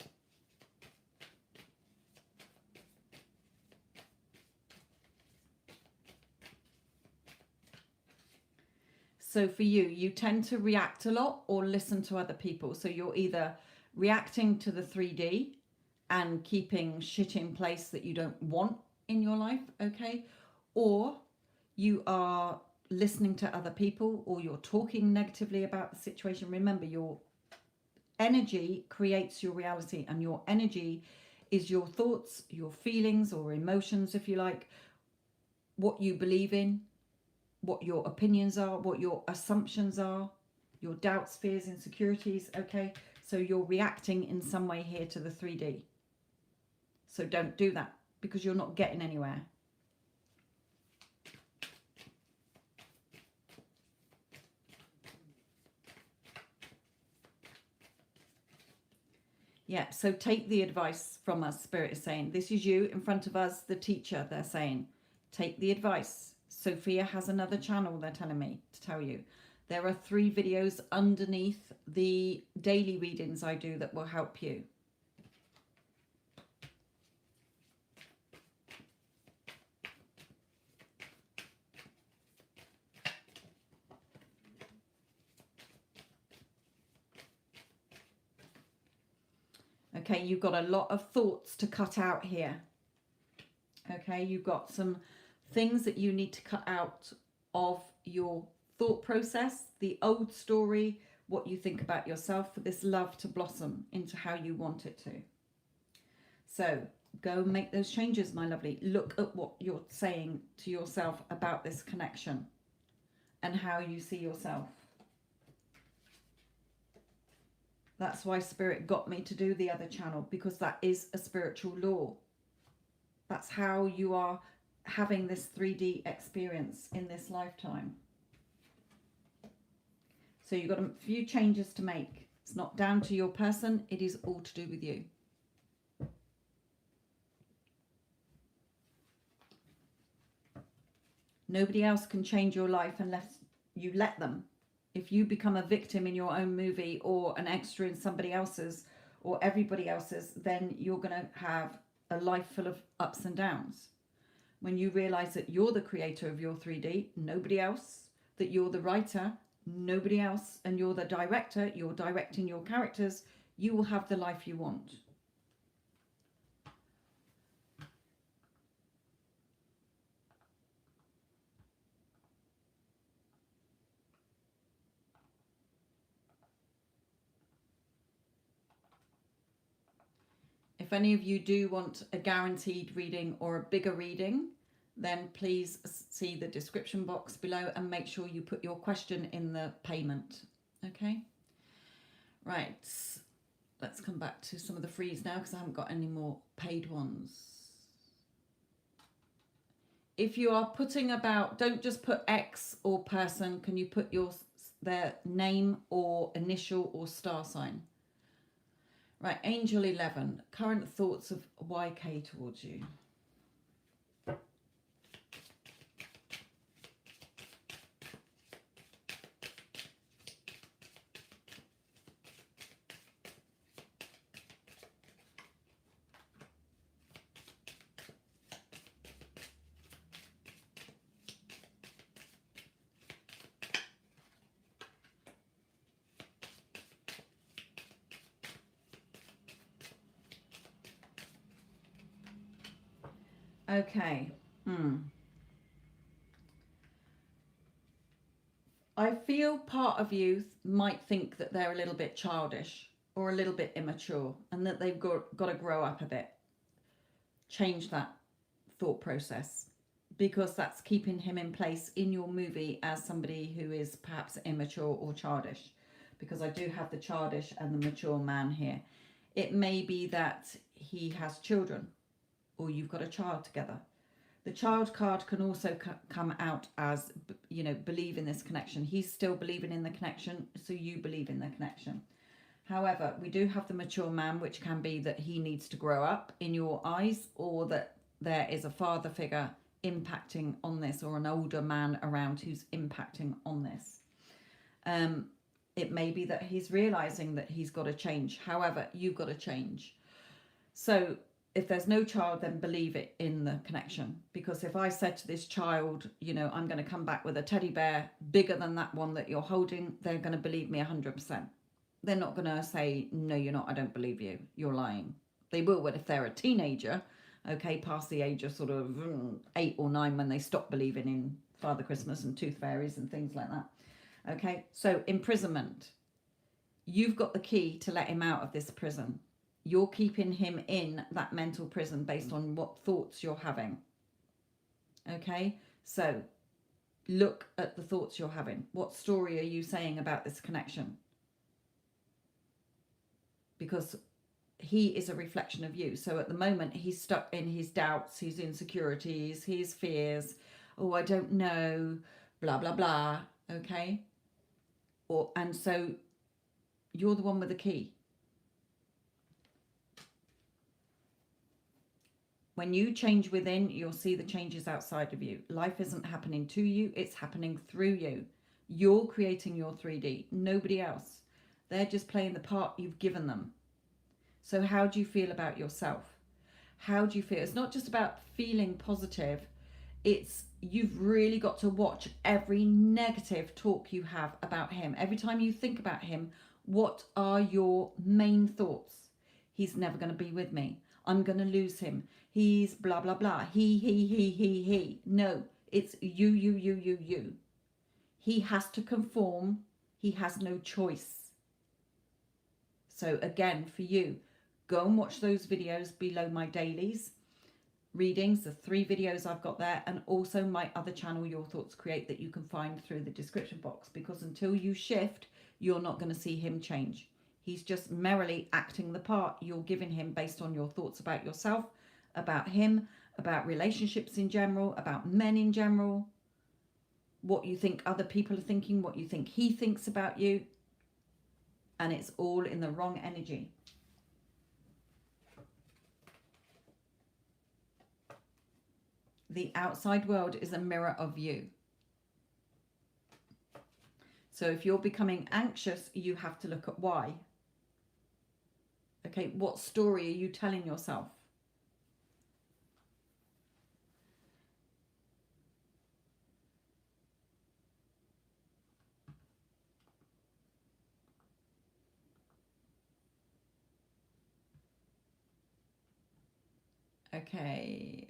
So for you, you tend to react a lot or listen to other people. So you're either reacting to the 3D and keeping shit in place that you don't want in your life, okay? Or you are listening to other people, or you're talking negatively about the situation. Remember, your energy creates your reality, and your energy is your thoughts, your feelings or emotions, if you like, what you believe in, what your opinions are, what your assumptions are, your doubts, fears, insecurities, okay? So you're reacting in some way here to the 3D. So don't do that, because you're not getting anywhere. Yeah, so take the advice from us. Spirit is saying, this is you in front of us, the teacher. They're saying, take the advice. Sophia has another channel, they're telling me to tell you. There are 3 videos underneath the daily readings I do that will help you. Okay, you've got a lot of thoughts to cut out here. Okay, you've got some things that you need to cut out of your thought process, the old story, what you think about yourself, for this love to blossom into how you want it to. So go make those changes, my lovely. Look at what you're saying to yourself about this connection and how you see yourself. That's why Spirit got me to do the other channel, because that is a spiritual law. That's how you are having this 3D experience in this lifetime. So you've got a few changes to make. It's not down to your person. It is all to do with you. Nobody else can change your life unless you let them. If you become a victim in your own movie, or an extra in somebody else's or everybody else's, then you're going to have a life full of ups and downs. When you realize that you're the creator of your 3D, nobody else, that you're the writer, nobody else, and you're the director, you're directing your characters, you will have the life you want. If any of you do want a guaranteed reading or a bigger reading, then please see the description box below and make sure you put your question in the payment. Okay? Right. Let's come back to some of the frees now, because I haven't got any more paid ones. If you are putting about, don't just put X or person. Can you put their name or initial or star sign? Right, Angel 11, current thoughts of YK towards you. Okay. I feel part of you might think that they're a little bit childish or a little bit immature, and that they've got to grow up a bit. Change that thought process, because that's keeping him in place in your movie as somebody who is perhaps immature or childish, because I do have the childish and the mature man here. It may be that he has children, or you've got a child together. The child card can also come out as, you know, believe in this connection. He's still believing in the connection, so you believe in the connection. However, we do have the mature man, which can be that he needs to grow up in your eyes, or that there is a father figure impacting on this, or an older man around who's impacting on this. It may be that he's realizing that he's got to change. However, you've got to change. So if there's no child, then believe it in the connection. Because if I said to this child, you know, I'm going to come back with a teddy bear bigger than that one that you're holding, they're going to believe me 100%. They're not going to say, no, you're not. I don't believe you. You're lying. They will, but if they're a teenager, okay, past the age of sort of 8 or 9, when they stop believing in Father Christmas and tooth fairies and things like that. Okay, so imprisonment. You've got the key to let him out of this prison. You're keeping him in that mental prison based on what thoughts you're having. Okay, so look at the thoughts you're having. What story are you saying about this connection? Because he is a reflection of you. So at the moment, he's stuck in his doubts, his insecurities, his fears. Oh, I don't know, blah, blah, blah. Okay. And so you're the one with the key. When you change within, you'll see the changes outside of you. Life isn't happening to you, it's happening through you. You're creating your 3D, nobody else. They're just playing the part you've given them. So how do you feel about yourself? How do you feel? It's not just about feeling positive. It's you've really got to watch every negative talk you have about him. Every time you think about him, what are your main thoughts? He's never going to be with me. I'm going to lose him. He's blah, blah, blah. He. No, it's you. He has to conform. He has no choice. So again, for you, go and watch those videos below my dailies readings, the 3 videos I've got there, and also my other channel, Your Thoughts Create, that you can find through the description box, because until you shift, you're not going to see him change. He's just merrily acting the part you're giving him based on your thoughts about yourself, about him, about relationships in general, about men in general, what you think other people are thinking, what you think he thinks about you, and it's all in the wrong energy. The outside world is a mirror of you. So if you're becoming anxious, you have to look at why. Okay, what story are you telling yourself? Okay.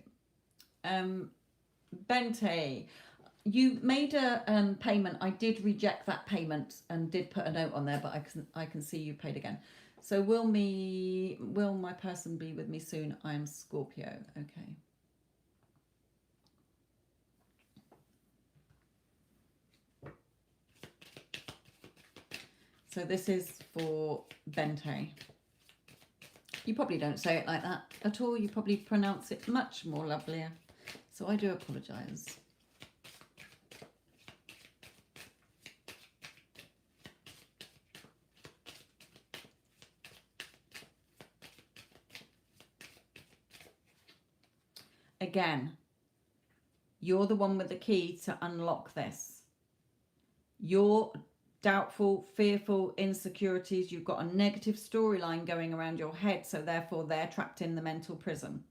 Bente, you made a payment. I did reject that payment and did put a note on there, but I can see you paid again. So will my person be with me soon? I am Scorpio. Okay. So this is for Bente. You probably don't say it like that at all. You probably pronounce it much more lovelier. So I do apologise. Again, you're the one with the key to unlock this. You're doubtful, fearful, insecurities. You've got a negative storyline going around your head, so therefore they're trapped in the mental prison.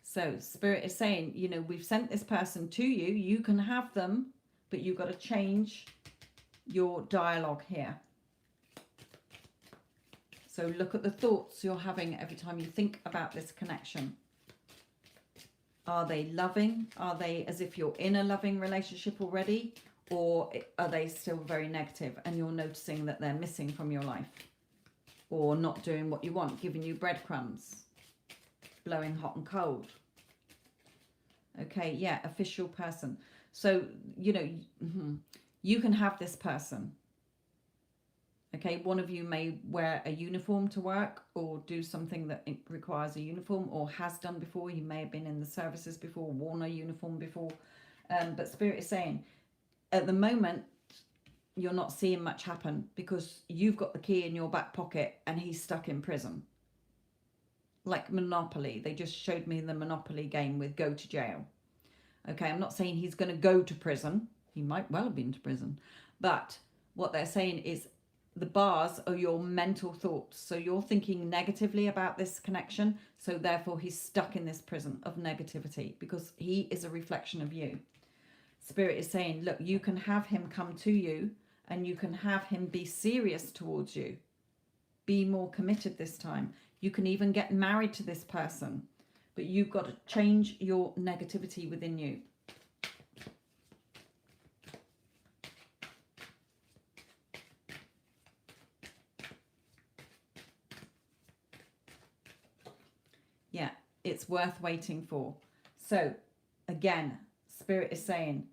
So Spirit is saying, you know, we've sent this person to you. You can have them, but you've got to change your dialogue here. So look at the thoughts you're having every time you think about this connection. Are they loving? Are they as if you're in a loving relationship already? Or are they still very negative and you're noticing that they're missing from your life? Or not doing what you want, giving you breadcrumbs, blowing hot and cold. Okay, yeah, official person. So, you know, you can have this person. Okay, one of you may wear a uniform to work or do something that requires a uniform or has done before. You may have been in the services before, worn a uniform before. But Spirit is saying, at the moment, you're not seeing much happen because you've got the key in your back pocket and he's stuck in prison. Like Monopoly. They just showed me the Monopoly game with go to jail. Okay, I'm not saying he's going to go to prison. He might well have been to prison. But what they're saying is the bars are your mental thoughts. So you're thinking negatively about this connection. So therefore he's stuck in this prison of negativity because he is a reflection of you. Spirit is saying, look, you can have him come to you and you can have him be serious towards you. Be more committed this time. You can even get married to this person. But you've got to change your negativity within you. Yeah, it's worth waiting for. So, again, Spirit is saying,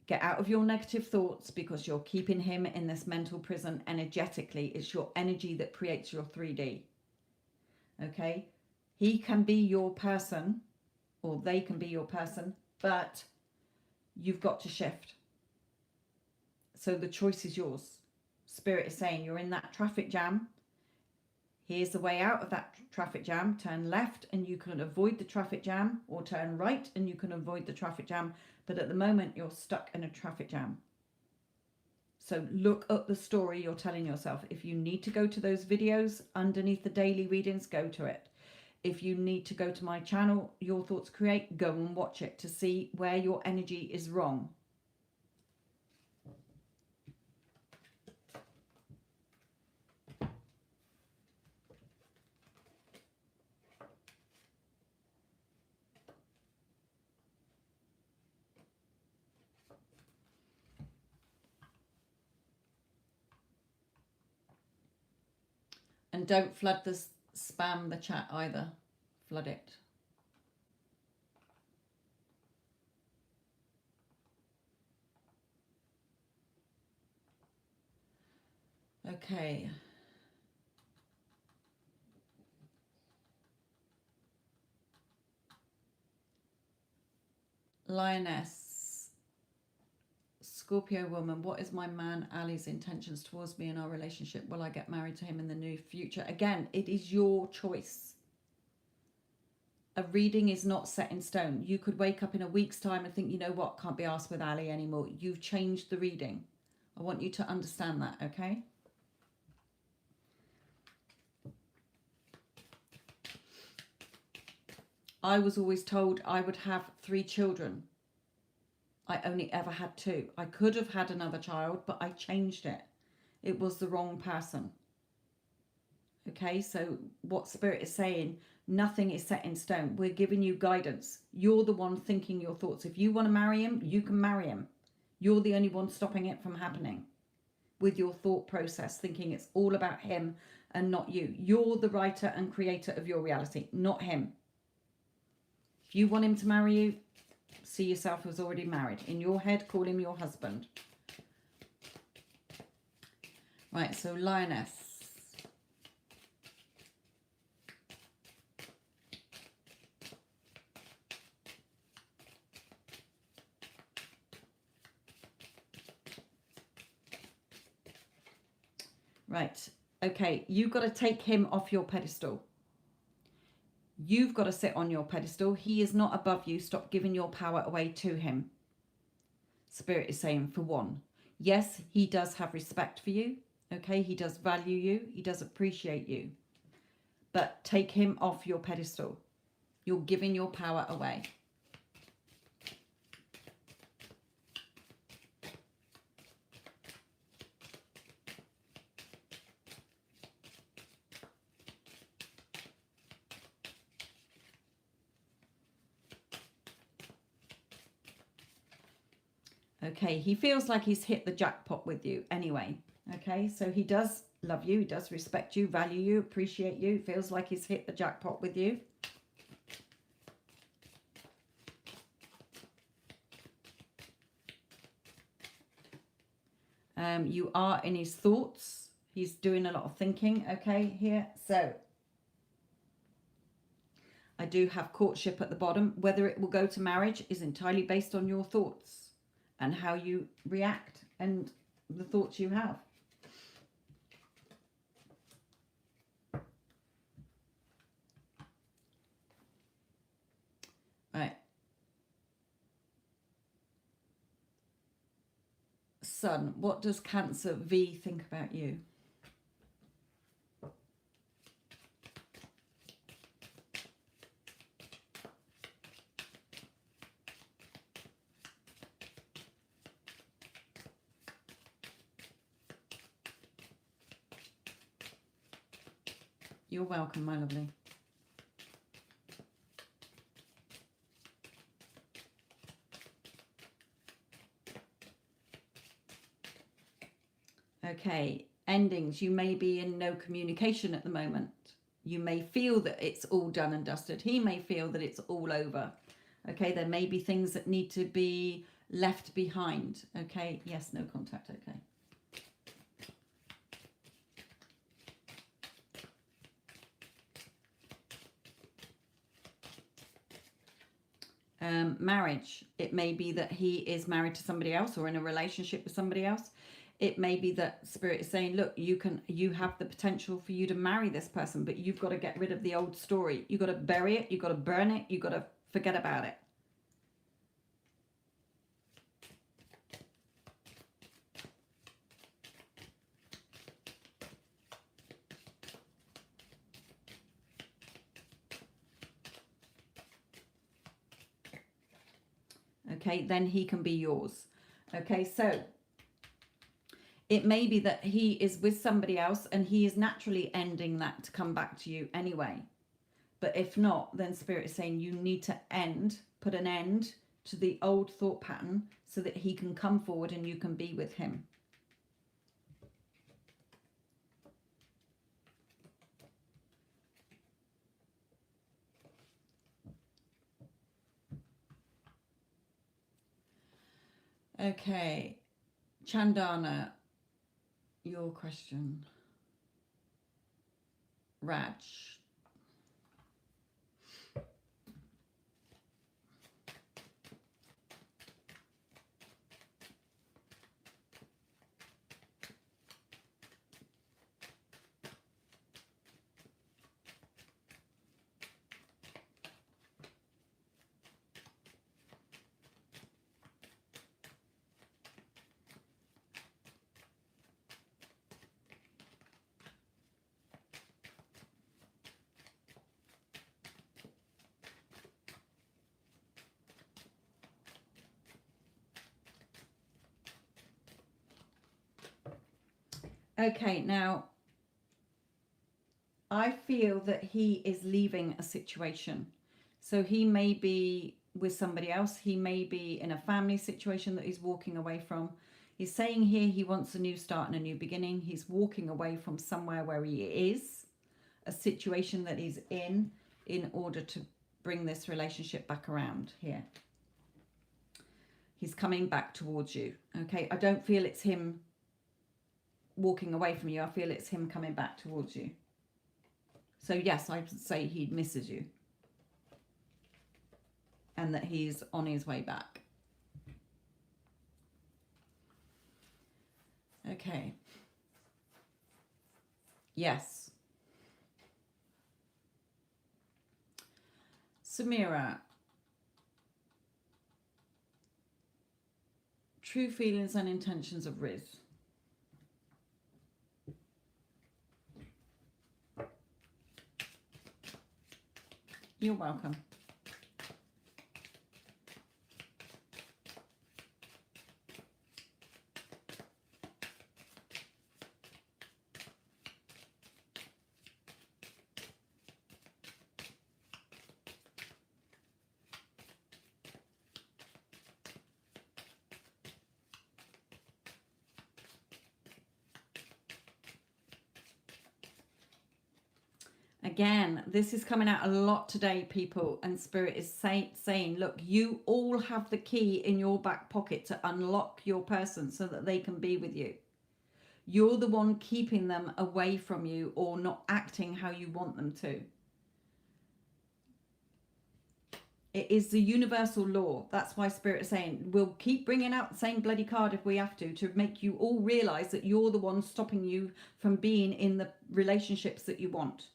get out of your negative thoughts because you're keeping him in this mental prison energetically. It's your energy that creates your 3D. Okay? He can be your person, or they can be your person, but you've got to shift. So the choice is yours. Spirit is saying you're in that traffic jam. Here's the way out of that traffic jam. Turn left and you can avoid the traffic jam, or turn right and you can avoid the traffic jam. But at the moment, you're stuck in a traffic jam. So look at the story you're telling yourself. If you need to go to those videos underneath the daily readings, go to it. If you need to go to my channel, Your Thoughts Create, go and watch it to see where your energy is wrong. And don't flood spam the chat either. Flood it. Okay. Lioness. Scorpio woman, what is my man Ali's intentions towards me in our relationship? Will I get married to him in the near future? Again, it is your choice. A reading is not set in stone. You could wake up in a week's time and think, you know what, can't be asked with Ali anymore. You've changed the reading. I want you to understand that, okay? I was always told I would have 3 children. I only ever had 2. I could have had another child, but I changed it. It was the wrong person. Okay, so what Spirit is saying, nothing is set in stone. We're giving you guidance. You're the one thinking your thoughts. If you want to marry him, you can marry him. You're the only one stopping it from happening with your thought process, thinking it's all about him and not you. You're the writer and creator of your reality, not him. If you want him to marry you, see yourself as already married. In your head, call him your husband. Right, so Lioness. Right, okay, you've got to take him off your pedestal. You've got to sit on your pedestal. He is not above you. Stop giving your power away to him. Spirit is saying, for one, yes, he does have respect for you. Okay, he does value you. He does appreciate you. But take him off your pedestal. You're giving your power away. Okay, he feels like he's hit the jackpot with you anyway. Okay, so he does love you, he does respect you, value you, appreciate you. Feels like he's hit the jackpot with you. You are in his thoughts. He's doing a lot of thinking, okay, here. So I do have courtship at the bottom. Whether it will go to marriage is entirely based on your thoughts and how you react and the thoughts you have. Right. Sun, what does Cancer V think about you? You're welcome, my lovely. Okay, endings. You may be in no communication at the moment. You may feel that it's all done and dusted. He may feel that it's all over. Okay, there may be things that need to be left behind. Okay, yes, no contact. Okay. Marriage. It may be that he is married to somebody else or in a relationship with somebody else. It may be that Spirit is saying, look, you have the potential for you to marry this person, but you've got to get rid of the old story. You've got to bury it. You've got to burn it. You've got to forget about it. Okay, then he can be yours. Okay, so it may be that he is with somebody else and he is naturally ending that to come back to you anyway. But if not, then Spirit is saying you need to put an end to the old thought pattern so that he can come forward and you can be with him. Okay, Chandana, your question. Raj. Okay, now I feel that he is leaving a situation. So he may be with somebody else. He may be in a family situation that he's walking away from. He's saying here he wants a new start and a new beginning. He's walking away from somewhere where he is, a situation that he's in order to bring this relationship back around here. He's coming back towards you. Okay, I don't feel it's him walking away from you. I feel it's him coming back towards you. So yes, I would say he misses you and that he's on his way back. Okay. Yes. Samira. True feelings and intentions of Riz. You're welcome. Again, this is coming out a lot today, people, and Spirit is saying, look, you all have the key in your back pocket to unlock your person so that they can be with you. You're the one keeping them away from you or not acting how you want them to. It is the universal law. That's why Spirit is saying we'll keep bringing out the same bloody card if we have to make you all realize that you're the one stopping you from being in the relationships that you want.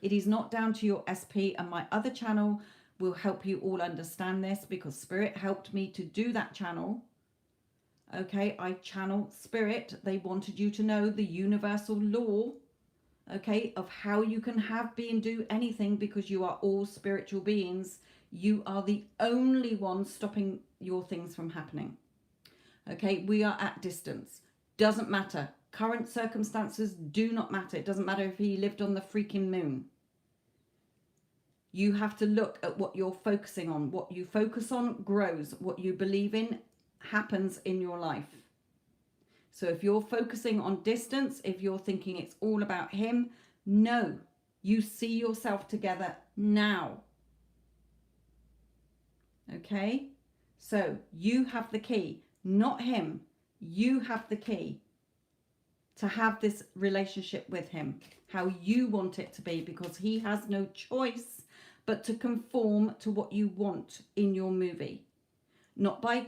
It is not down to your SP, and my other channel will help you all understand this, because Spirit helped me to do that channel. Okay, I channel Spirit. They wanted you to know the universal law, okay, of how you can have, be, and do anything, because you are all spiritual beings. You are the only one stopping your things from happening. Okay, we are at distance. Doesn't matter. Current circumstances do not matter. It doesn't matter if he lived on the freaking moon. You have to look at what you're focusing on. What you focus on grows. What you believe in happens in your life. So if you're focusing on distance, if you're thinking it's all about him, no, you see yourself together now. Okay, so you have the key, not him. You have the key to have this relationship with him, how you want it to be, because he has no choice but to conform to what you want in your movie. Not by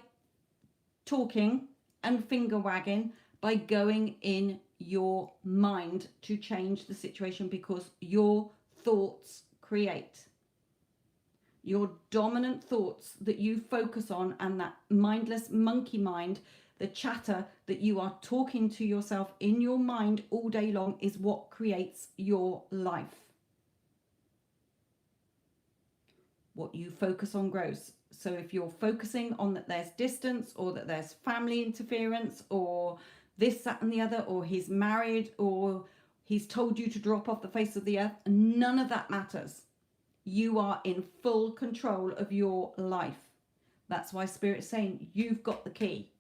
talking and finger wagging, by going in your mind to change the situation, because your thoughts create. Your dominant thoughts that you focus on, and that mindless monkey mind, the chatter that you are talking to yourself in your mind all day long, is what creates your life. What you focus on grows. So if you're focusing on that there's distance, or that there's family interference, or this, that, and the other, or he's married, or he's told you to drop off the face of the earth, none of that matters. You are in full control of your life. That's why Spirit's saying you've got the key.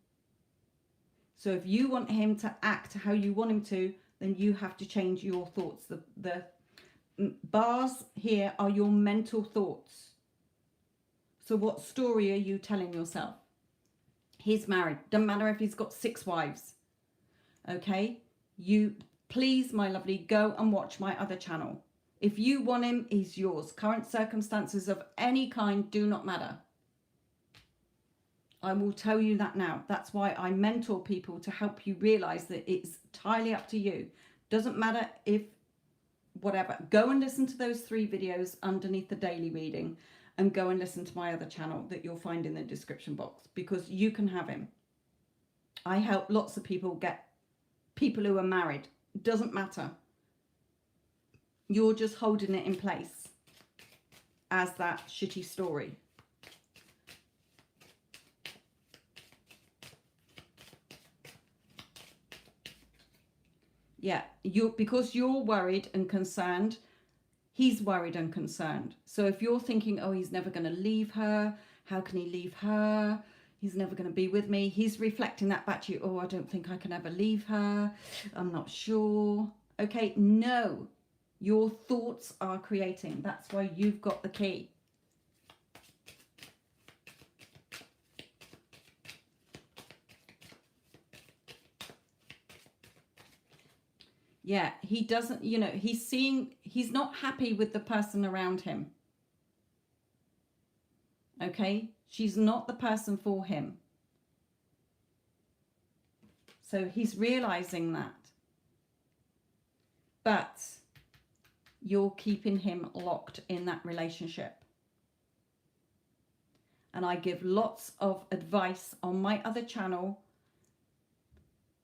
So if you want him to act how you want him to, then you have to change your thoughts. The bars here are your mental thoughts. So what story are you telling yourself? He's married. Doesn't matter if he's got 6 wives. Okay? You, please, my lovely, go and watch my other channel. If you want him, he's yours. Current circumstances of any kind do not matter. I will tell you that now. That's why I mentor people, to help you realize that it's entirely up to you. Doesn't matter if whatever. Go and listen to those 3 videos underneath the daily reading, and go and listen to my other channel that you'll find in the description box, because you can have him. I help lots of people get people who are married. Doesn't matter. You're just holding it in place as that shitty story. Yeah, because you're worried and concerned, he's worried and concerned. So if you're thinking, oh, he's never going to leave her, how can he leave her? He's never going to be with me. He's reflecting that back to you. Oh, I don't think I can ever leave her. I'm not sure. Okay, no. Your thoughts are creating. That's why you've got the key. Yeah, he doesn't, he's not happy with the person around him. Okay, she's not the person for him. So he's realizing that. But you're keeping him locked in that relationship. And I give lots of advice on my other channel.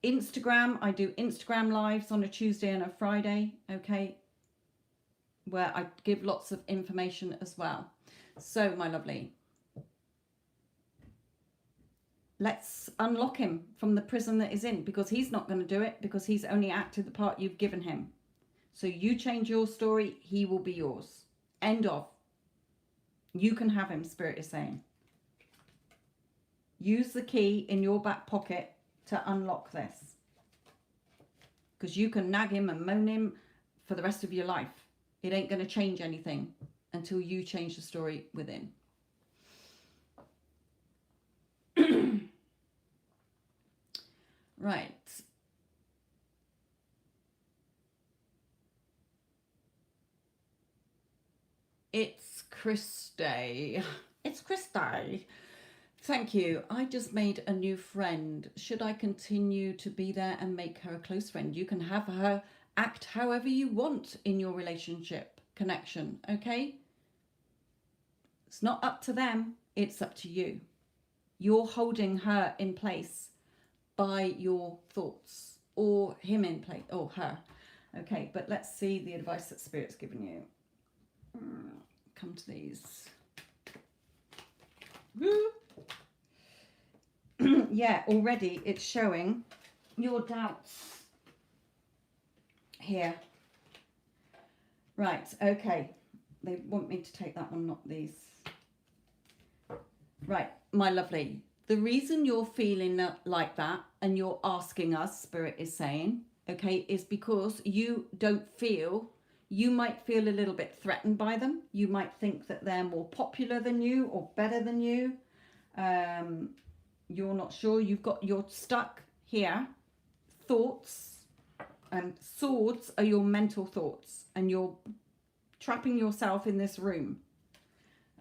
Instagram, I do Instagram lives on a Tuesday and a Friday, okay, where I give lots of information as well. So, my lovely, let's unlock him from the prison that he's in, because he's not going to do it, because he's only acted the part you've given him. So you change your story, he will be yours. End of. You can have him, Spirit is saying. Use the key in your back pocket to unlock this. Because you can nag him and moan him for the rest of your life. It ain't going to change anything until you change the story within. Right. It's Chris Day. It's Christy. Thank you. I just made a new friend. Should I continue to be there and make her a close friend? You can have her act however you want in your relationship connection, okay? It's not up to them. It's up to you. You're holding her in place by your thoughts, or him in place, or her. Okay, but let's see the advice that Spirit's given you. Come to these. Yeah, already it's showing your doubts here. Right, okay. They want me to take that one, not these. Right, my lovely. The reason you're feeling like that and you're asking us, Spirit is saying, okay, is because you don't feel, you might feel a little bit threatened by them. You might think that they're more popular than you or better than you. You're not sure. You're stuck here. Thoughts and swords are your mental thoughts, and you're trapping yourself in this room.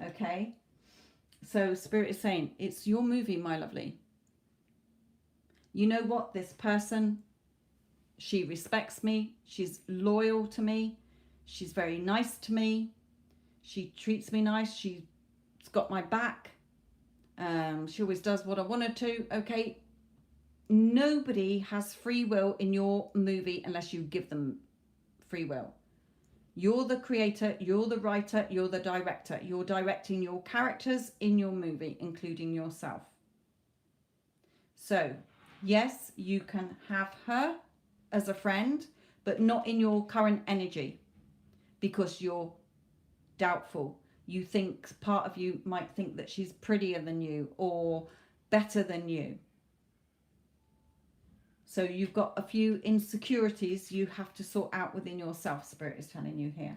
Okay. So Spirit is saying, it's your movie, my lovely. You know what? This person, she respects me. She's loyal to me. She's very nice to me. She treats me nice. She's got my back. She always does what I want her to. Okay. Nobody has free will in your movie unless you give them free will. You're the creator, you're the writer, you're the director. You're directing your characters in your movie, including yourself. So, yes, you can have her as a friend, but not in your current energy, because you're doubtful. You think, part of you might think that she's prettier than you or better than you. So you've got a few insecurities you have to sort out within yourself, Spirit is telling you here.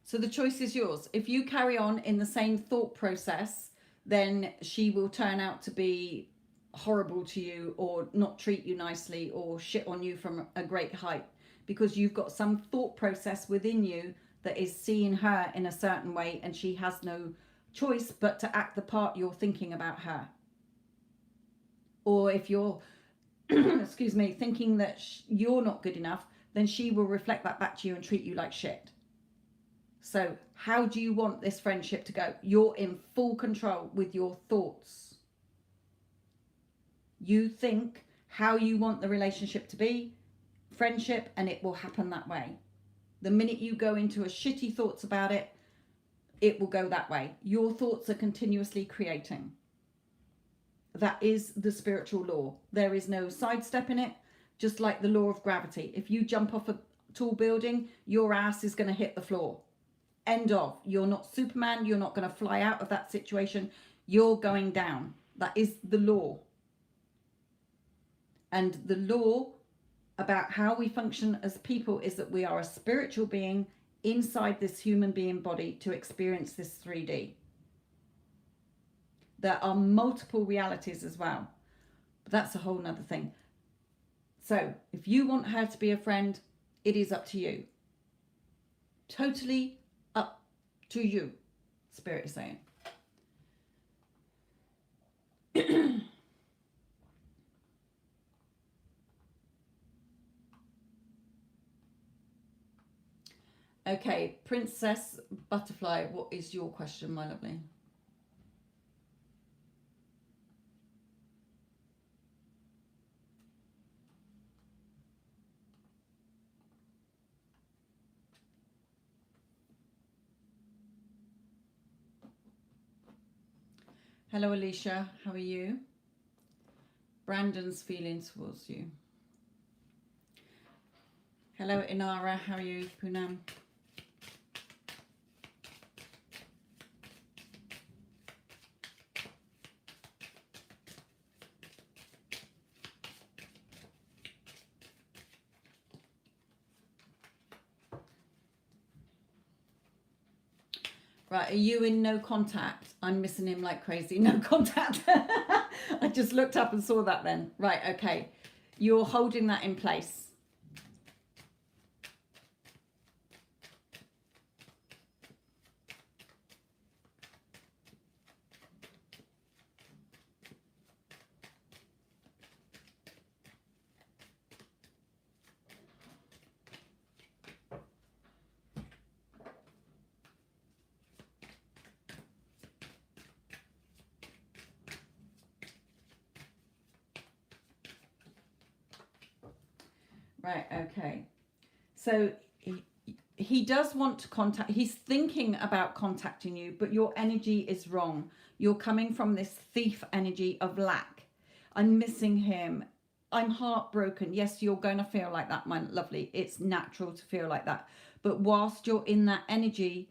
So the choice is yours. If you carry on in the same thought process, then she will turn out to be horrible to you, or not treat you nicely, or shit on you from a great height, because you've got some thought process within you that is seeing her in a certain way, and she has no choice but to act the part you're thinking about her. Or if you're, excuse me, thinking that you're not good enough, then she will reflect that back to you and treat you like shit. So how do you want this friendship to go? You're in full control with your thoughts. You think how you want the relationship to be, friendship, and it will happen that way. The minute you go into a shitty thoughts about it, it will go that way. Your thoughts are continuously creating. That is the spiritual law. There is no sidestepping it, just like the law of gravity. If you jump off a tall building, your ass is going to hit the floor. End of. You're not Superman. You're not going to fly out of that situation. You're going down. That is the law. And the law about how we function as people is that we are a spiritual being inside this human being body to experience this 3D. There are multiple realities as well, but that's a whole nother thing. So if you want her to be a friend, it is up to you. Totally up to you, Spirit is saying. Okay, Princess Butterfly, what is your question, my lovely? Hello, Alicia. How are you? Brandon's feelings towards you. Hello, Inara. How are you, Poonam? Right, are you in no contact? I'm missing him like crazy. No contact. I just looked up and saw that then. Right, okay. You're holding that in place. Right, okay. So he does want to contact, he's thinking about contacting you, but your energy is wrong. You're coming from this thief energy of lack. I'm missing him. I'm heartbroken. Yes, you're going to feel like that, my lovely. It's natural to feel like that. But whilst you're in that energy,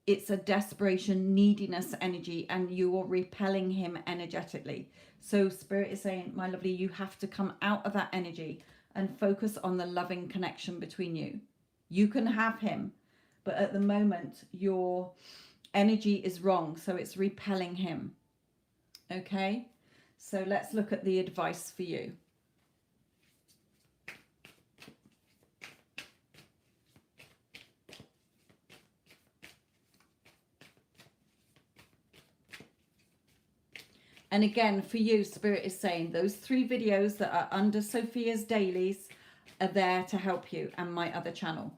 it's a desperation, neediness energy, and you are repelling him energetically. So Spirit is saying, my lovely, you have to come out of that energy and focus on the loving connection between you. You can have him, but at the moment your energy is wrong, so it's repelling him. Okay, so let's look at the advice for you. And again, for you, Spirit is saying those 3 videos that are under Sophia's dailies are there to help you, and my other channel.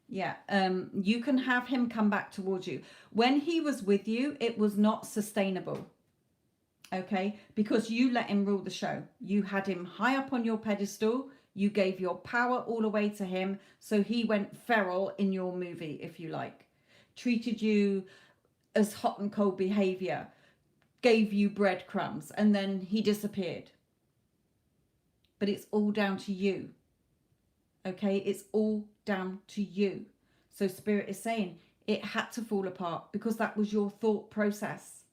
Yeah, you can have him come back towards you. When he was with you, it was not sustainable. Okay, because you let him rule the show. You had him high up on your pedestal. You gave your power all away to him. So he went feral in your movie, if you like. Treated you as hot and cold behavior. Gave you breadcrumbs. And then he disappeared. But it's all down to you. Okay, it's all down to you. So Spirit is saying it had to fall apart because that was your thought process.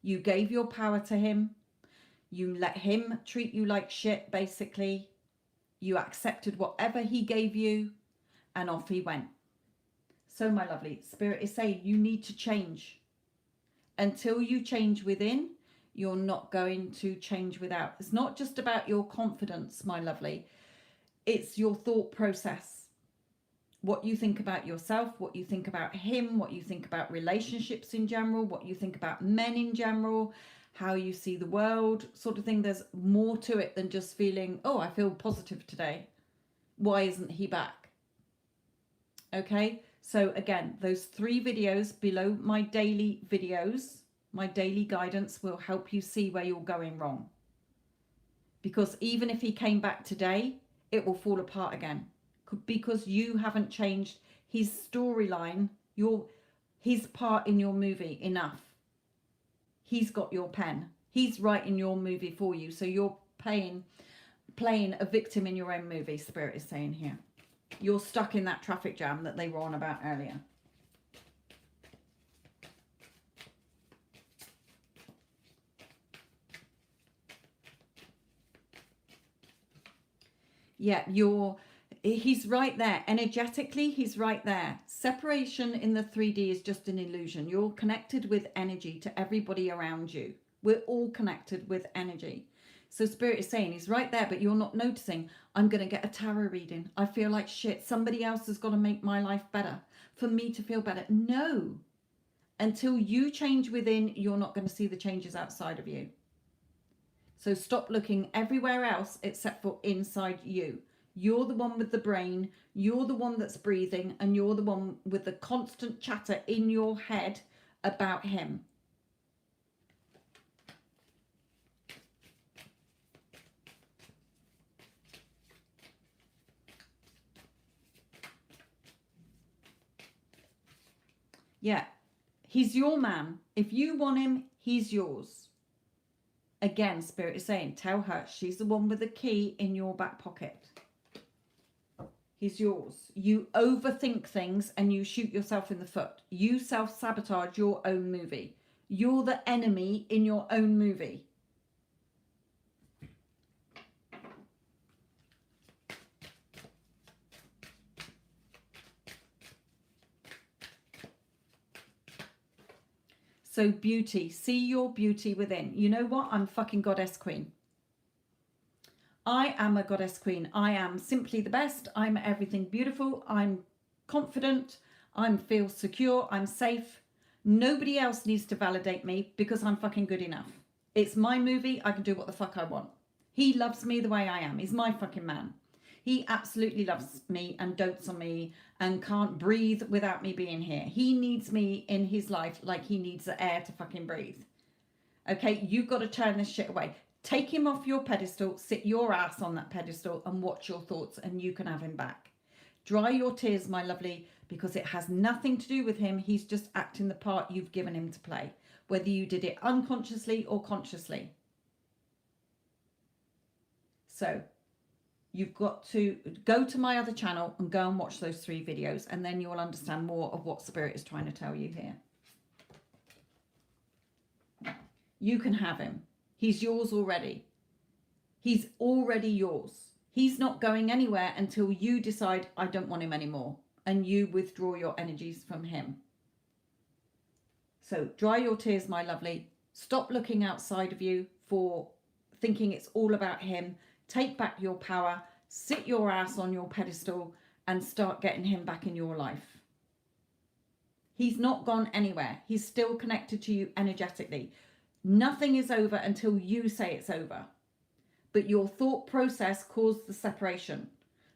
You gave your power to him. You let him treat you like shit, basically. You accepted whatever he gave you, and off he went. So, my lovely, Spirit is saying you need to change. Until you change within, you're not going to change without. It's not just about your confidence, my lovely. It's your thought process. What you think about yourself, what you think about him, what you think about relationships in general, what you think about men in general, how you see the world, sort of thing. There's more to it than just feeling, oh, I feel positive today. Why isn't he back? Okay, so again, those 3 videos below my daily videos, my daily guidance will help you see where you're going wrong. Because even if he came back today, it will fall apart again. Because you haven't changed his storyline, his part in your movie enough. He's got your pen. He's writing your movie for you. So you're playing a victim in your own movie, Spirit is saying here. You're stuck in that traffic jam that they were on about earlier. Yeah, he's right there. Energetically, he's right there. Separation in the 3D is just an illusion. You're connected with energy to everybody around you. We're all connected with energy. So Spirit is saying he's right there, but you're not noticing. I'm going to get a tarot reading. I feel like shit. Somebody else has got to make my life better for me to feel better. No. Until you change within, you're not going to see the changes outside of you. So stop looking everywhere else except for inside you. You're the one with the brain, you're the one that's breathing, and you're the one with the constant chatter in your head about him. Yeah, he's your man. If you want him, he's yours. Again, Spirit is saying, tell her she's the one with the key in your back pocket. He's yours. You overthink things and you shoot yourself in the foot. You self-sabotage your own movie. You're the enemy in your own movie. So beauty, see your beauty within. You know what? I'm fucking goddess queen. I am a goddess queen. I am simply the best. I'm everything beautiful. I'm confident. I feel secure. I'm safe. Nobody else needs to validate me because I'm fucking good enough. It's my movie. I can do what the fuck I want. He loves me the way I am. He's my fucking man. He absolutely loves me and dotes on me and can't breathe without me being here. He needs me in his life like he needs the air to fucking breathe. Okay, you've got to turn this shit away. Take him off your pedestal, sit your ass on that pedestal and watch your thoughts, and you can have him back. Dry your tears, my lovely, because it has nothing to do with him. He's just acting the part you've given him to play, whether you did it unconsciously or consciously. So you've got to go to my other channel and go and watch those 3 videos, and then you'll understand more of what Spirit is trying to tell you here. You can have him. He's yours already. He's already yours. He's not going anywhere until you decide, I don't want him anymore, and you withdraw your energies from him. So dry your tears, my lovely. Stop looking outside of you for thinking it's all about him. Take back your power, sit your ass on your pedestal and start getting him back in your life. He's not gone anywhere. He's still connected to you energetically. Nothing is over until you say it's over. But your thought process caused the separation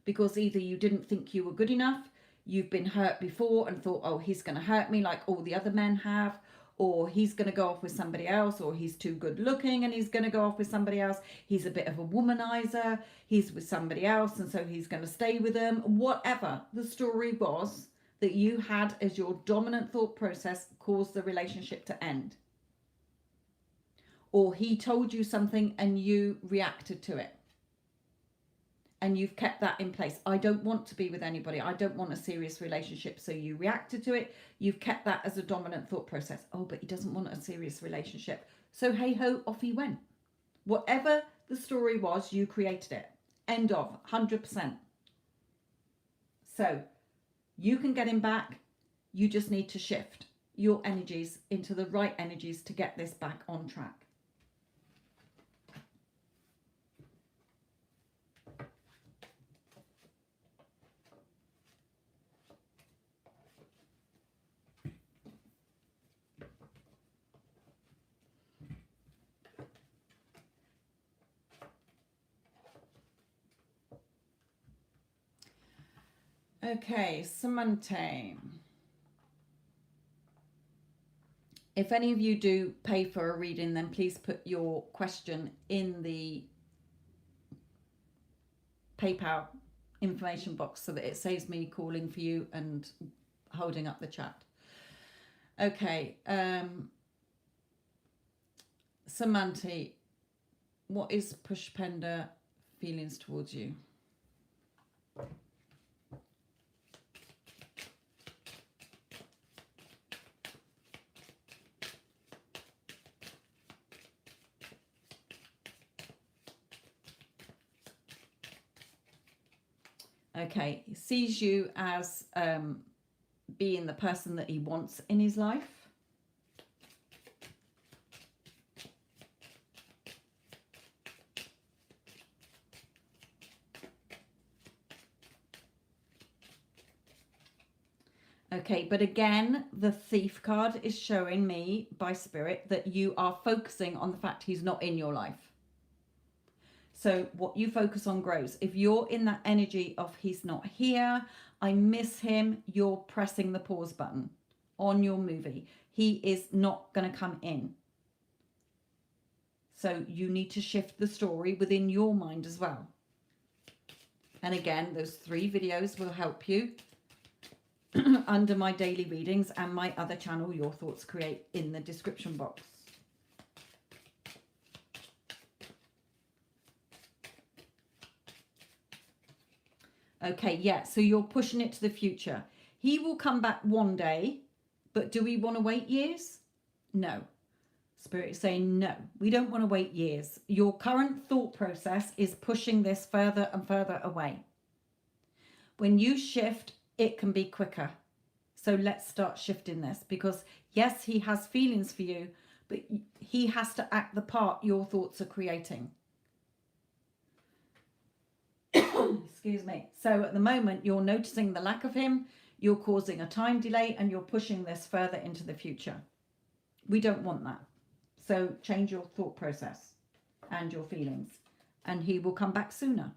because either you didn't think you were good enough, you've been hurt before and thought, oh, he's going to hurt me like all the other men have, or he's going to go off with somebody else, or he's too good looking and he's going to go off with somebody else. He's a bit of a womanizer. He's with somebody else and so he's going to stay with them. Whatever the story was that you had as your dominant thought process caused the relationship to end. Or he told you something and you reacted to it. And you've kept that in place. I don't want to be with anybody. I don't want a serious relationship. So you reacted to it. You've kept that as a dominant thought process. Oh, but he doesn't want a serious relationship. So hey ho, off he went. Whatever the story was, you created it. End of, 100%. So you can get him back. You just need to shift your energies into the right energies to get this back on track. Okay, Samantha. If any of you do pay for a reading, then please put your question in the PayPal information box so that it saves me calling for you and holding up the chat. Okay, Samantha, what is Pushpender feelings towards you? Okay, he sees you as being the person that he wants in his life. Okay, but again, the Thief card is showing me by Spirit that you are focusing on the fact he's not in your life. So what you focus on grows. If you're in that energy of he's not here, I miss him, you're pressing the pause button on your movie. He is not going to come in. So you need to shift the story within your mind as well. And again, those 3 videos will help you under my daily readings and my other channel, Your Thoughts Create, in the description box. Okay, yeah, so you're pushing it to the future. He will come back one day, but do we want to wait years? No. Spirit is saying no, we don't want to wait years. Your current thought process is pushing this further and further away. When you shift, it can be quicker. So let's start shifting this because yes, he has feelings for you, but he has to act the part your thoughts are creating. Excuse me. So at the moment, you're noticing the lack of him, you're causing a time delay, and you're pushing this further into the future. We don't want that. So change your thought process and your feelings, and he will come back sooner.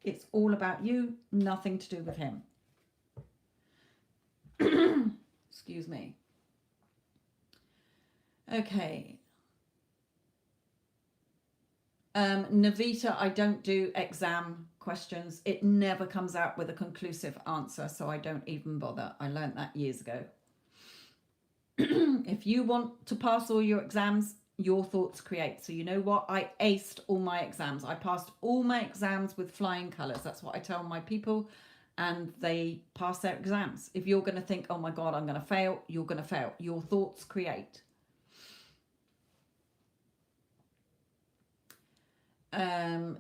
It's all about you, nothing to do with him. Excuse me. Okay. Navita, I don't do exam questions. It never comes out with a conclusive answer, so I don't even bother. I learned that years ago. If you want to pass all your exams, your thoughts create. So you know what? I aced all my exams. I passed all my exams with flying colours. That's what I tell my people, and they pass their exams. If you're going to think, oh my God, I'm going to fail, you're going to fail. Your thoughts create.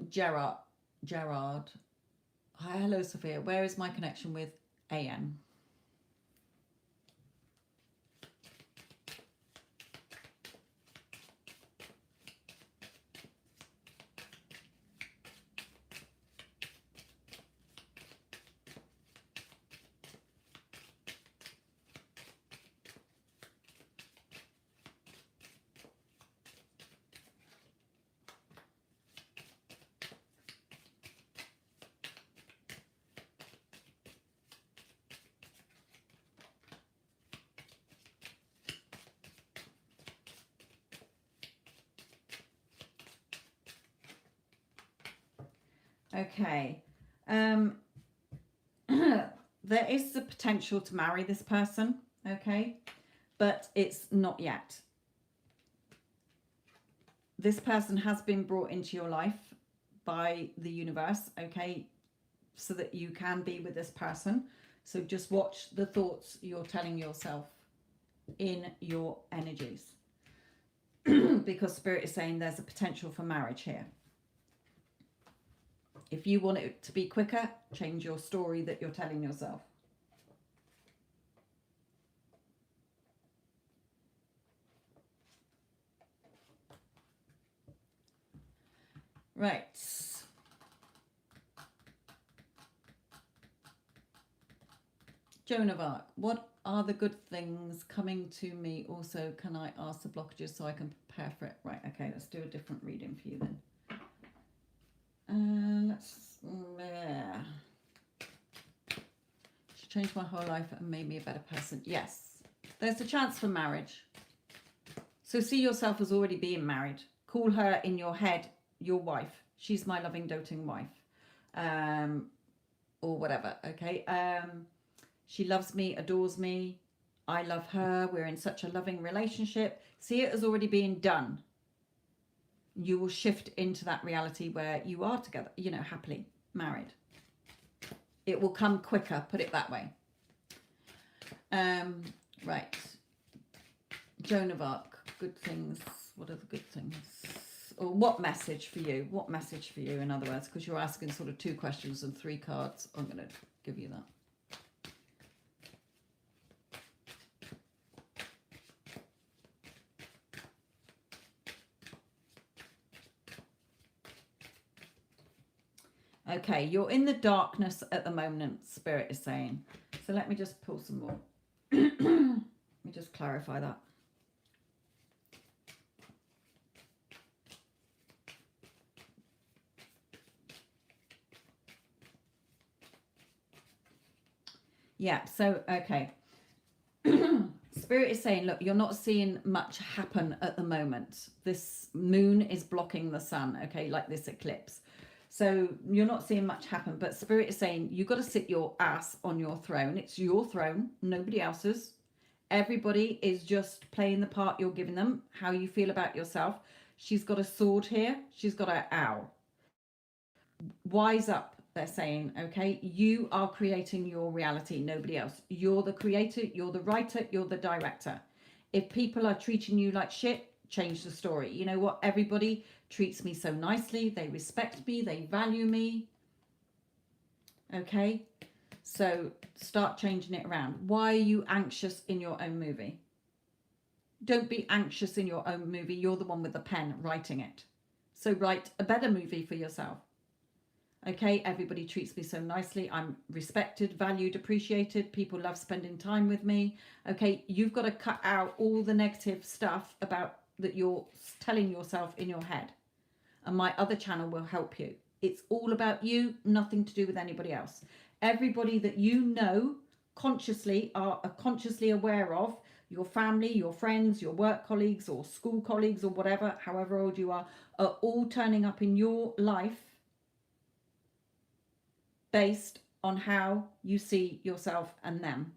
Gerard. Hi, hello, Sophia. Where is my connection with AM? Okay. There is the potential to marry this person, okay? But it's not yet. This person has been brought into your life by the universe, okay? So that you can be with this person. So just watch the thoughts you're telling yourself in your energies. Because Spirit is saying there's a potential for marriage here. If you want it to be quicker, change your story that you're telling yourself. Right. Joan of Arc, what are the good things coming to me? Also, can I ask the blockages so I can prepare for it? Right, okay, let's do a different reading for you then. She changed my whole life and made me a better person. Yes, there's a chance for marriage. So see yourself as already being married. Call her in your head your wife. She's my loving, doting wife. Or whatever, okay? She loves me, adores me. I love her. We're in such a loving relationship. See it as already being done. You will shift into that reality where you are together, you know, happily married. It will come quicker, put it that way. Right. Joan of Arc, good things. What are the good things? Or what message for you? What message for you, in other words? Because you're asking sort of 2 questions and 3 cards. I'm going to give you that. Okay, you're in the darkness at the moment, Spirit is saying. So let me just pull some more. Let me just clarify that. Yeah, so, okay. Spirit is saying, look, you're not seeing much happen at the moment. This moon is blocking the sun, okay, like this eclipse. So you're not seeing much happen, but Spirit is saying you've got to sit your ass on your throne. It's your throne, nobody else's. Everybody is just playing the part you're giving them, how you feel about yourself. She's got a sword here. She's got an owl. Wise up, they're saying, okay? You are creating your reality, nobody else. You're the creator, you're the writer, you're the director. If people are treating you like shit, change the story. You know what? Everybody treats me so nicely. They respect me. They value me. Okay? So start changing it around. Why are you anxious in your own movie? Don't be anxious in your own movie. You're the one with the pen writing it. So write a better movie for yourself. Okay, everybody treats me so nicely. I'm respected, valued, appreciated. People love spending time with me. Okay, you've got to cut out all the negative stuff about that you're telling yourself in your head. And my other channel will help you. It's all about you, nothing to do with anybody else. Everybody that you know consciously are consciously aware of, your family, your friends, your work colleagues or school colleagues or whatever, however old you are all turning up in your life based on how you see yourself and them.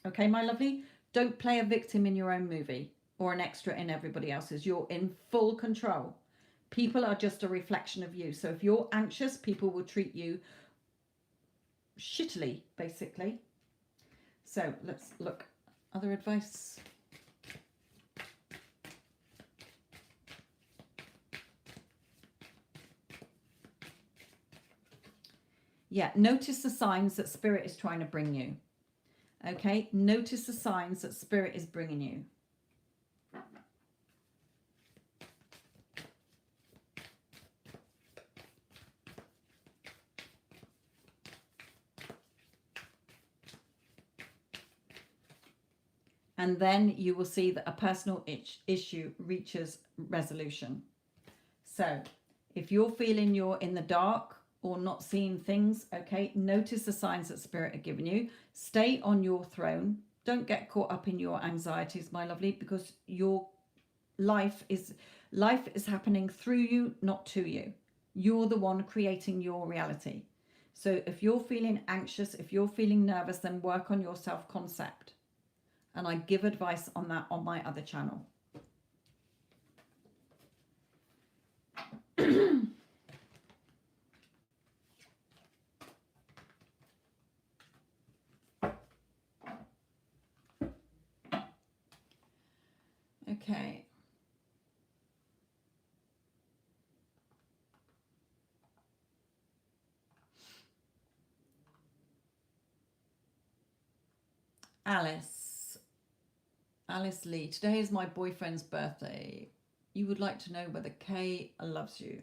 Okay, my lovely? Don't play a victim in your own movie or an extra in everybody else's. You're in full control. People are just a reflection of you. So if you're anxious, people will treat you shittily, basically. So let's look. Other advice? Yeah, notice the signs that Spirit is trying to bring you. Okay, notice the signs that Spirit is bringing you. And then you will see that a personal issue reaches resolution. So if you're feeling you're in the dark or not seeing things, okay, notice the signs that Spirit are giving you. Stay on your throne. Don't get caught up in your anxieties, my lovely, because your life is happening through you, not to you. You're the one creating your reality. So if you're feeling anxious, if you're feeling nervous, then work on your self-concept. And I give advice on that on my other channel. Okay. Alice Lee, today is my boyfriend's birthday. You would like to know whether Kay loves you.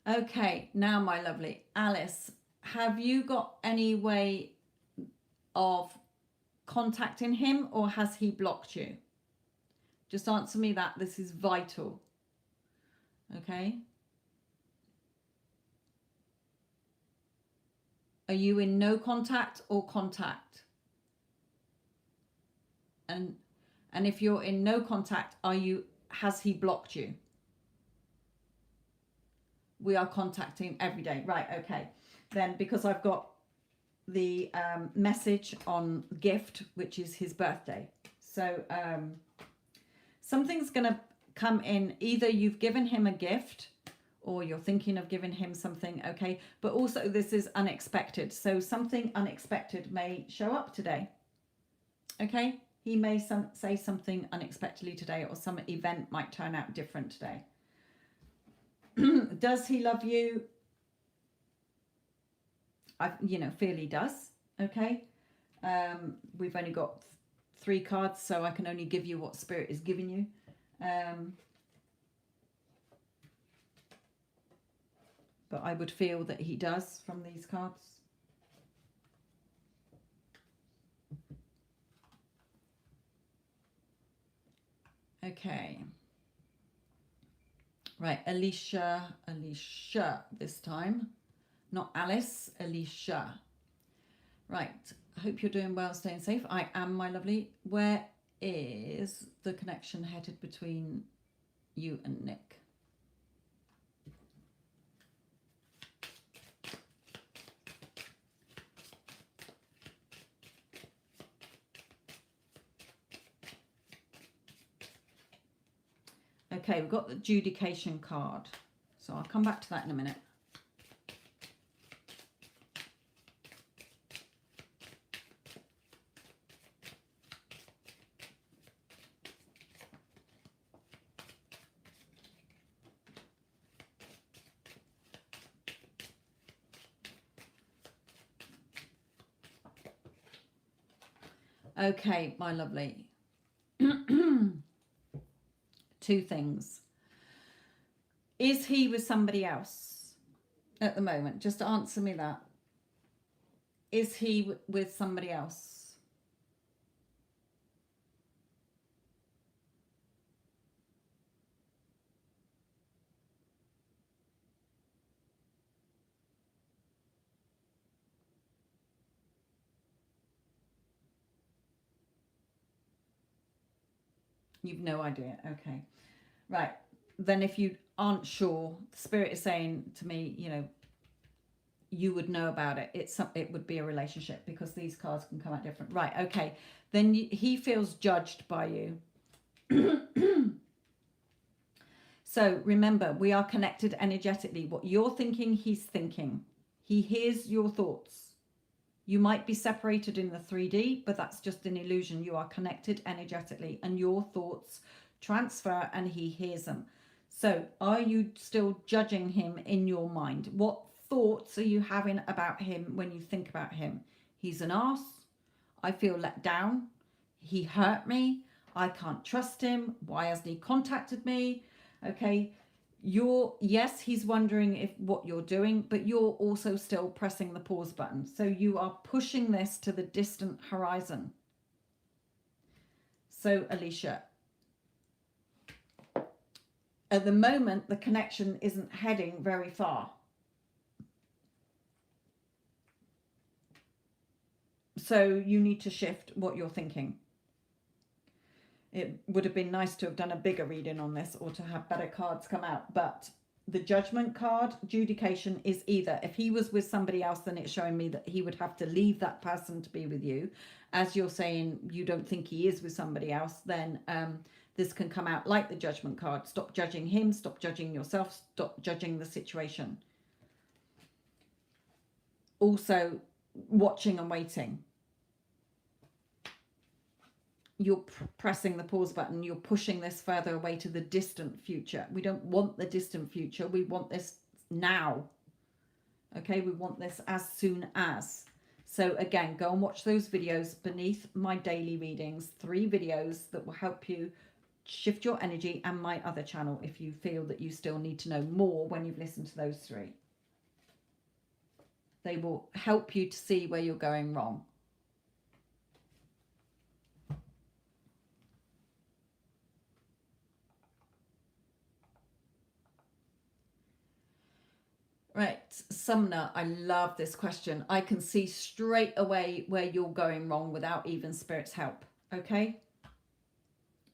Okay, now my lovely Alice, have you got any way of contacting him, or has he blocked you? Just answer me that. This is vital. Okay. Are you in no contact or contact? And if you're in no contact, has he blocked you? We are contacting every day. Right, okay. Then because I've got the message on gift, which is his birthday. So something's going to come in. Either you've given him a gift or you're thinking of giving him something, okay? But also this is unexpected. So something unexpected may show up today, okay? He may say something unexpectedly today, or some event might turn out different today. Does he love you? I feel he does. Okay. We've only got 3 cards, so I can only give you what Spirit is giving you. But I would feel that he does from these cards. Okay. Right, Alicia this time. Not Alice, Alicia. Right, I hope you're doing well, staying safe. I am, my lovely. Where is the connection headed between you and Nick? Okay, we've got the adjudication card. So I'll come back to that in a minute. Okay, my lovely. Two things. Is he with somebody else at the moment? Just answer me that. Is he with somebody else? You've no idea. Okay. Right. Then if you aren't sure, the spirit is saying to me, you know, you would know about it. It would be a relationship, because these cards can come out different. Right. Okay. Then he feels judged by you. So remember, we are connected energetically. What you're thinking, he's thinking. He hears your thoughts. You might be separated in the 3D, but that's just an illusion. You are connected energetically, and your thoughts transfer and he hears them. So are you still judging him in your mind? What thoughts are you having about him when you think about him? He's an arse. I feel let down. He hurt me. I can't trust him. Why hasn't he contacted me? Okay. Yes, he's wondering if what you're doing, but you're also still pressing the pause button. So you are pushing this to the distant horizon. So Alicia, at the moment, the connection isn't heading very far. So you need to shift what you're thinking. It would have been nice to have done a bigger reading on this, or to have better cards come out. But the judgment card, adjudication, is either if he was with somebody else, then it's showing me that he would have to leave that person to be with you. As you're saying, you don't think he is with somebody else, then this can come out like the judgment card. Stop judging him, stop judging yourself, stop judging the situation. Also, watching and waiting. You're pressing the pause button. You're pushing this further away to the distant future. We don't want the distant future. We want this now. Okay, we want this as soon as. So again, go and watch those videos beneath my daily readings. 3 videos that will help you shift your energy, and my other channel if you feel that you still need to know more when you've listened to those 3. They will help you to see where you're going wrong. Right, Sumner, I love this question. I can see straight away where you're going wrong without even Spirit's help. Okay?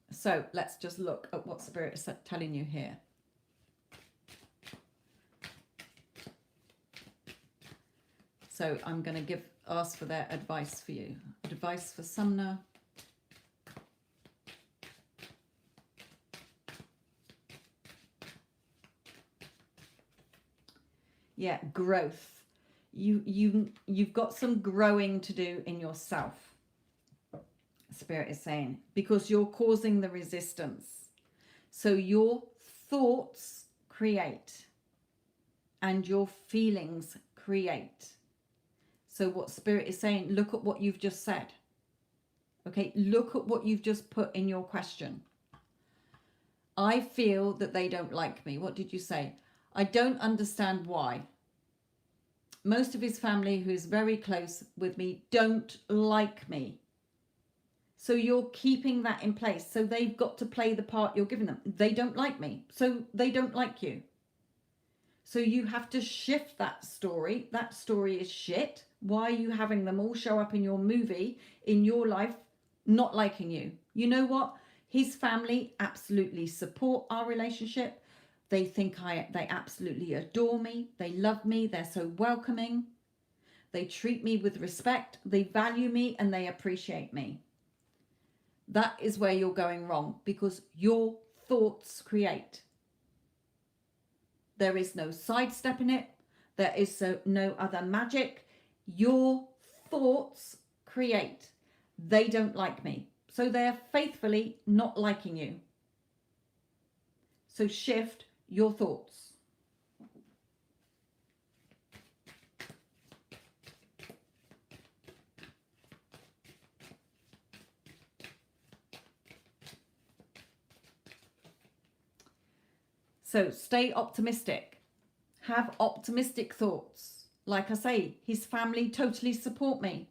So let's just look at what Spirit is telling you here. So I'm going to ask for their advice for you. Advice for Sumner. Yeah, growth. You've got some growing to do in yourself. Spirit is saying, because you're causing the resistance. So your thoughts create, and your feelings create. So what Spirit is saying, look at what you've just said. Okay, look at what you've just put in your question. I feel that they don't like me. What did you say? I don't understand why. Most of his family, who is very close with me, don't like me. So you're keeping that in place. So they've got to play the part you're giving them. They don't like me, so they don't like you. So you have to shift that story. That story is shit. Why are you having them all show up in your movie, in your life, not liking you? You know what? His family absolutely support our relationship. They think they absolutely adore me. They love me. They're so welcoming. They treat me with respect. They value me and they appreciate me. That is where you're going wrong, because your thoughts create. There is no sidestepping it. There is no other magic. Your thoughts create. They don't like me. So they're faithfully not liking you. So shift your thoughts. So stay optimistic. Have optimistic thoughts. Like I say, his family totally support me.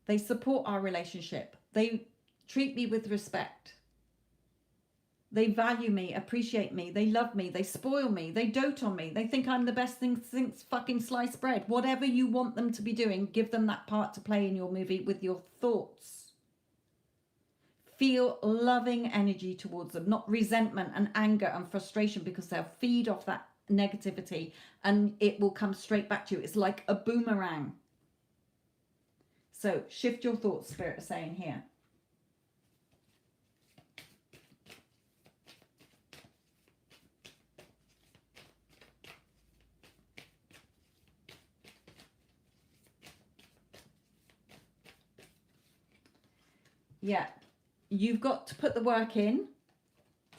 They support our relationship. They treat me with respect. They value me, appreciate me. They love me. They spoil me. They dote on me. They think I'm the best thing since fucking sliced bread. Whatever you want them to be doing, give them that part to play in your movie with your thoughts. Feel loving energy towards them, not resentment and anger and frustration, because they'll feed off that negativity and it will come straight back to you. It's like a boomerang. So shift your thoughts, Spirit is saying here. Yeah, you've got to put the work in,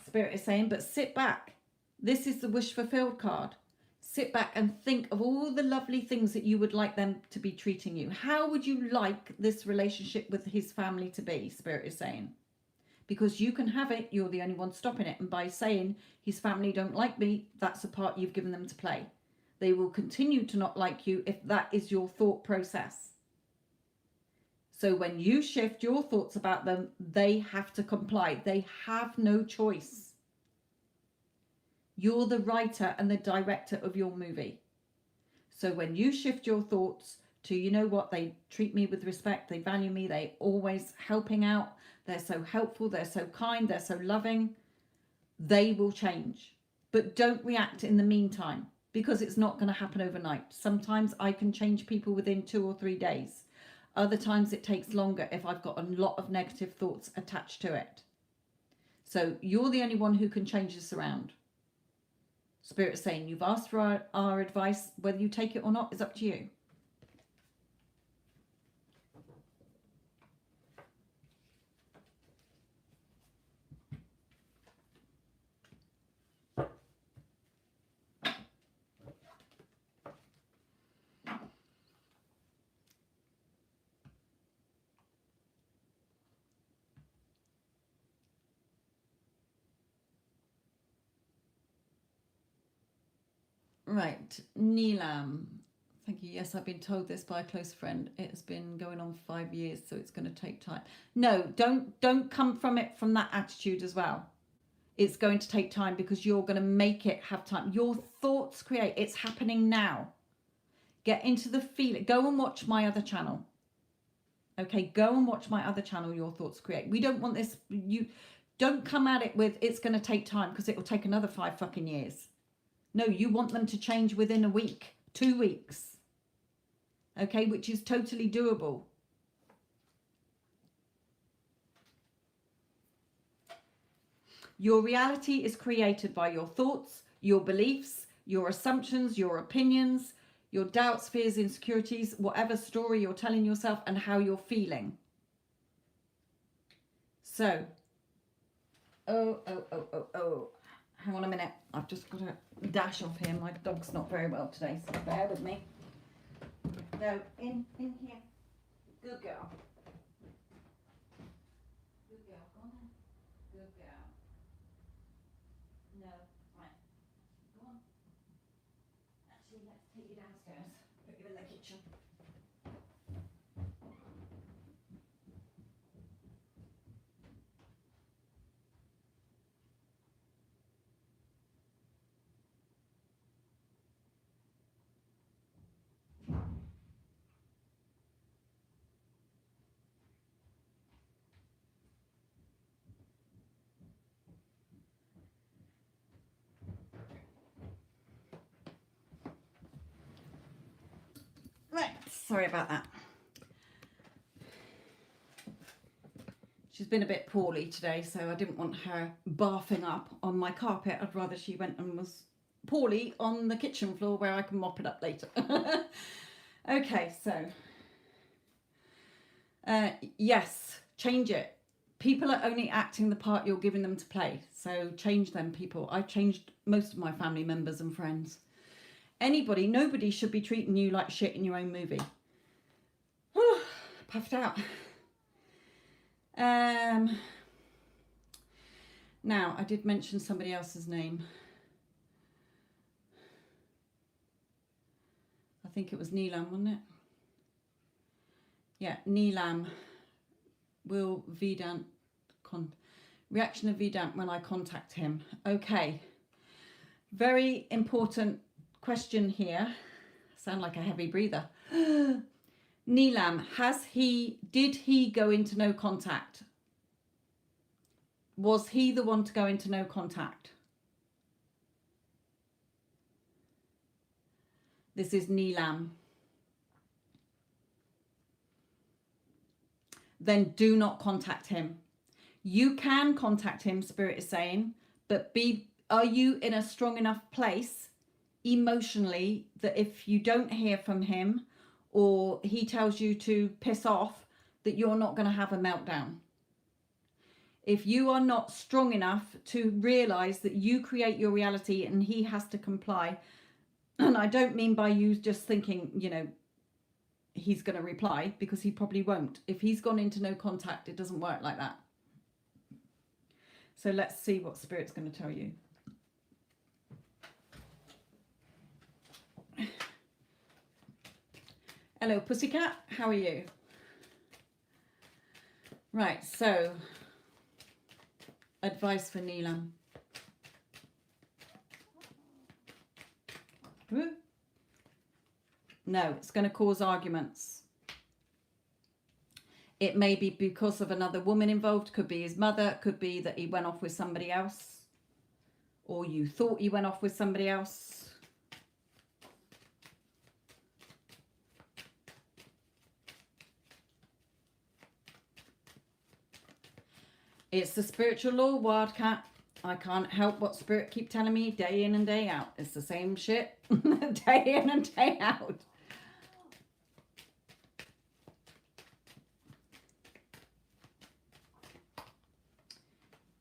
Spirit is saying, but sit back. This is the wish fulfilled card. Sit back and think of all the lovely things that you would like them to be treating you. How would you like this relationship with his family to be, Spirit is saying? Because you can have it, you're the only one stopping it. And by saying his family don't like me, that's the part you've given them to play. They will continue to not like you if that is your thought process. So when you shift your thoughts about them, they have to comply. They have no choice. You're the writer and the director of your movie. So when you shift your thoughts to, you know what, they treat me with respect, they value me, they always helping out, they're so helpful, they're so kind, they're so loving, they will change. But don't react in the meantime, because it's not going to happen overnight. Sometimes I can change people within 2 or 3 days. Other times it takes longer if I've got a lot of negative thoughts attached to it. So you're the only one who can change this around. Spirit's saying you've asked for our advice. Whether you take it or not is up to you. Right, Neelam. Thank you. Yes, I've been told this by a close friend. It has been going on for 5 years, so it's going to take time. No, don't come from it from that attitude as well. It's going to take time because you're going to make it have time. Your thoughts create. It's happening now. Get into the feeling. Go and watch my other channel. Okay, go and watch my other channel, Your Thoughts Create. We don't want this. You don't come at it with it's going to take time, because it will take another 5 fucking years. No, you want them to change within a week, 2 weeks. Okay, which is totally doable. Your reality is created by your thoughts, your beliefs, your assumptions, your opinions, your doubts, fears, insecurities, whatever story you're telling yourself, and how you're feeling. So, hang on a minute. I've just got to dash off here. My dog's not very well today, so bear with me. No, in here. Good girl. Good girl. Go on then. Good girl. No, right. Go on. Actually, let's take you downstairs. Put you in the kitchen. Right, sorry about that. She's been a bit poorly today, so I didn't want her barfing up on my carpet. I'd rather she went and was poorly on the kitchen floor where I can mop it up later. Okay, so yes, change it. People are only acting the part you're giving them to play, so change them, people. I've changed most of my family members and friends. Nobody should be treating you like shit in your own movie. Puffed out. Now, I did mention somebody else's name. think it was Neelam, wasn't it? Yeah, Neelam. Will Vedant reaction of Vedant when I contact him? Okay, very important question here. Sound like a heavy breather. Neelam, did he go into no contact? Was he the one to go into no contact? This is Neelam. Then do not contact him. You can contact him, Spirit is saying, but are you in a strong enough place emotionally that if you don't hear from him or he tells you to piss off, that you're not going to have a meltdown? If you are not strong enough to realize that you create your reality and he has to comply, and I don't mean by you just thinking, you know, he's going to reply, because he probably won't. If he's gone into no contact, it doesn't work like that. So let's see what Spirit's going to tell you. Hello, Pussycat. How are you? Right, so advice for Neelam. No, it's going to cause arguments. It may be because of another woman involved. Could be his mother. Could be that he went off with somebody else. Or you thought he went off with somebody else. It's the spiritual law, Wildcat. I can't help what Spirit keep telling me day in and day out. It's the same shit day in and day out.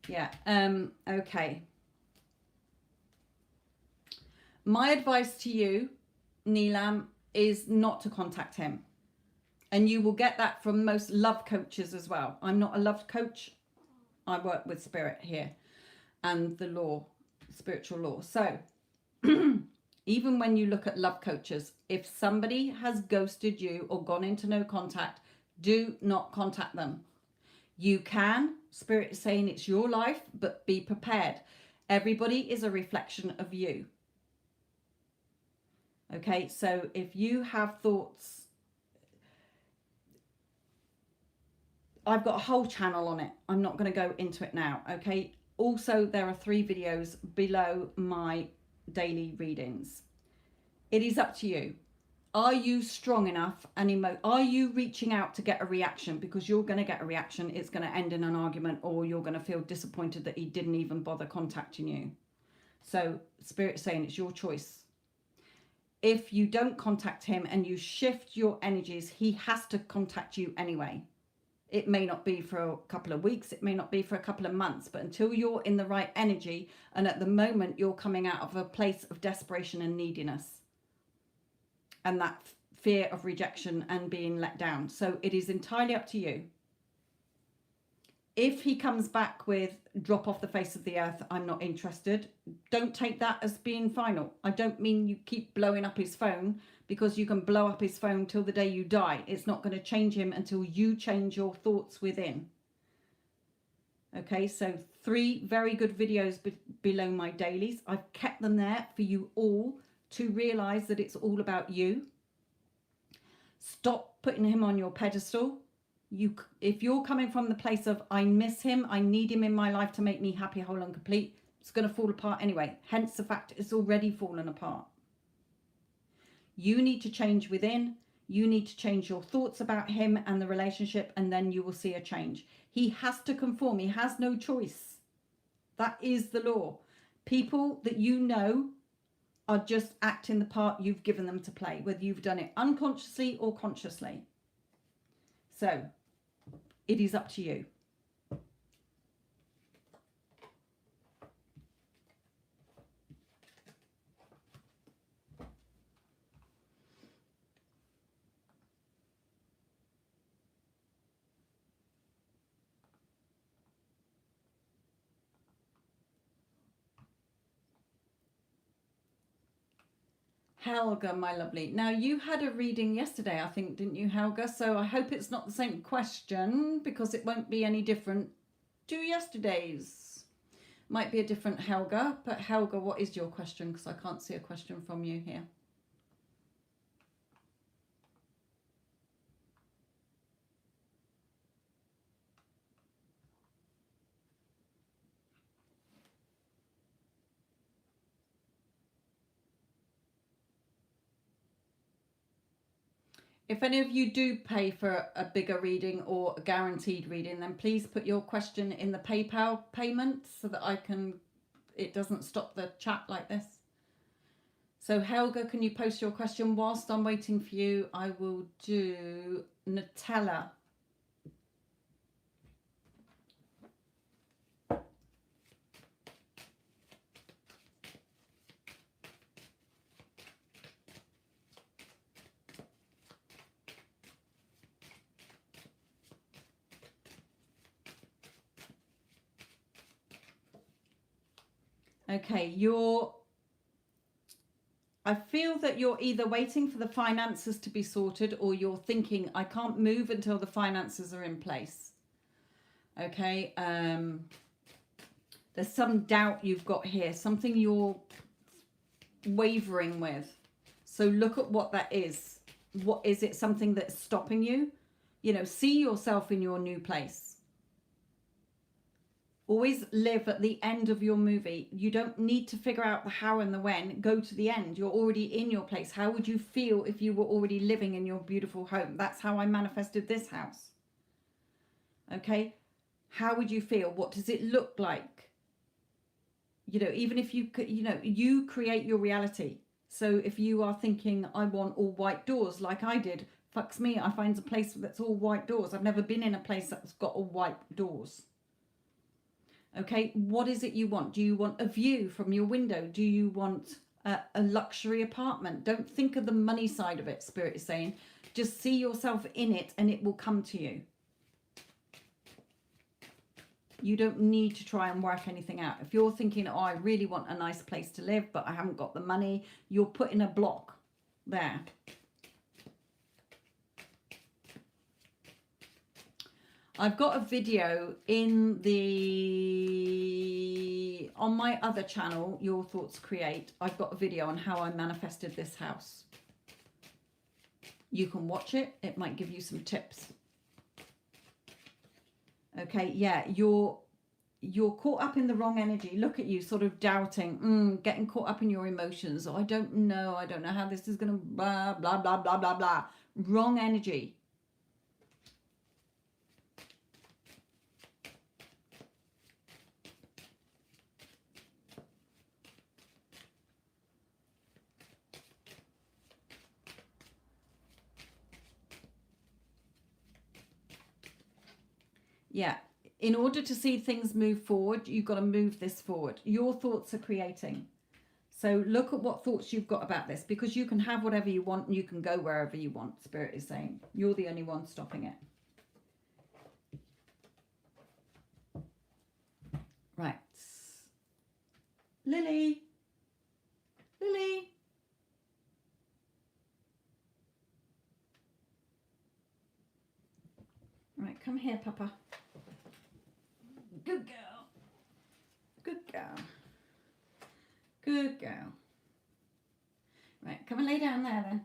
Yeah, okay. My advice to you, Neelam, is not to contact him. And you will get that from most love coaches as well. I'm not a love coach. I work with Spirit here and the law, spiritual law. So even when you look at love coaches, if somebody has ghosted you or gone into no contact, do not contact them. You can. Spirit is saying it's your life, but be prepared. Everybody is a reflection of you. Okay, so if you have thoughts, I've got a whole channel on it. I'm not going to go into it now. Okay. Also, there are 3 videos below my daily readings. It is up to you. Are you strong enough and are you reaching out to get a reaction? Because you're going to get a reaction. It's going to end in an argument, or you're going to feel disappointed that he didn't even bother contacting you. So Spirit's saying it's your choice. If you don't contact him and you shift your energies, he has to contact you anyway. It may not be for a couple of weeks. It may not be for a couple of months. But until you're in the right energy, and at the moment you're coming out of a place of desperation and neediness, and that fear of rejection and being let down. So it is entirely up to you. If he comes back with drop off the face of the earth, I'm not interested, don't take that as being final. I don't mean you keep blowing up his phone, because you can blow up his phone till the day you die. It's not going to change him until you change your thoughts within. Okay, so 3 very good videos below my dailies. I've kept them there for you all to realize that it's all about you. Stop putting him on your pedestal. If you're coming from the place of I miss him, I need him in my life to make me happy, whole and complete, it's going to fall apart anyway. Hence the fact it's already fallen apart. You need to change within. You need to change your thoughts about him and the relationship, and then you will see a change. He has to conform. He has no choice. That is the law. People that you know are just acting the part you've given them to play, whether you've done it unconsciously or consciously. So it is up to you. Helga, my lovely. Now, you had a reading yesterday, I think, didn't you, Helga? So I hope it's not the same question because it won't be any different to yesterday's. Might be a different Helga, but Helga, what is your question? Because I can't see a question from you here. If any of you do pay for a bigger reading or a guaranteed reading, then please put your question in the PayPal payment so that it doesn't stop the chat like this. So Helga, can you post your question whilst I'm waiting for you? I will do Nutella. Okay, I feel that you're either waiting for the finances to be sorted or you're thinking, I can't move until the finances are in place. Okay, there's some doubt you've got here, something you're wavering with. So look at what that is. What is it? Something that's stopping you? You know, see yourself in your new place. Always live at the end of your movie. You don't need to figure out the how and the when. Go to the end. You're already in your place. How would you feel if you were already living in your beautiful home? That's how I manifested this house. Okay? How would you feel? What does it look like? You know, even if you create your reality. So if you are thinking, I want all white doors like I did, fucks me, I find a place that's all white doors. I've never been in a place that's got all white doors. Okay, what is it you want? Do you want a view from your window? Do you want a luxury apartment? Don't think of the money side of it, Spirit is saying. Just see yourself in it and it will come to you. You don't need to try and work anything out. If you're thinking, oh, I really want a nice place to live, but I haven't got the money, you're putting a block there. I've got a video on my other channel, Your Thoughts Create. I've got a video on how I manifested this house. You can watch it. It might give you some tips. Okay, yeah, you're caught up in the wrong energy. Look at you, sort of doubting, getting caught up in your emotions. Oh, I don't know how this is going to blah, blah, blah, blah, blah, blah. Wrong energy. Yeah, in order to see things move forward, you've got to move this forward. Your thoughts are creating. So look at what thoughts you've got about this, because you can have whatever you want and you can go wherever you want, Spirit is saying. You're the only one stopping it. Right. Lily. Lily. Right, come here, Papa. Good girl. Good girl. Good girl. Right, come and lay down there then.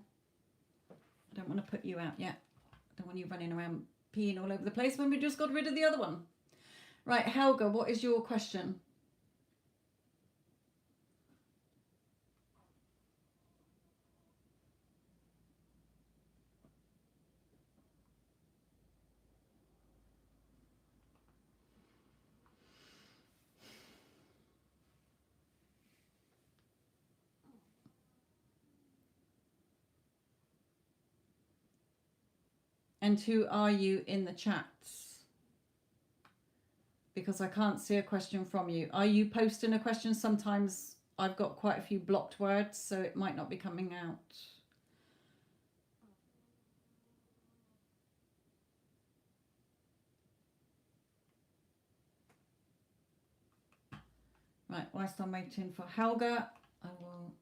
I don't want to put you out yet. I don't want you running around peeing all over the place when we just got rid of the other one. Right, Helga, what is your question? And who are you in the chats? Because I can't see a question from you. Are you posting a question? Sometimes I've got quite a few blocked words, so it might not be coming out. Right, whilst I'm waiting for Helga, I will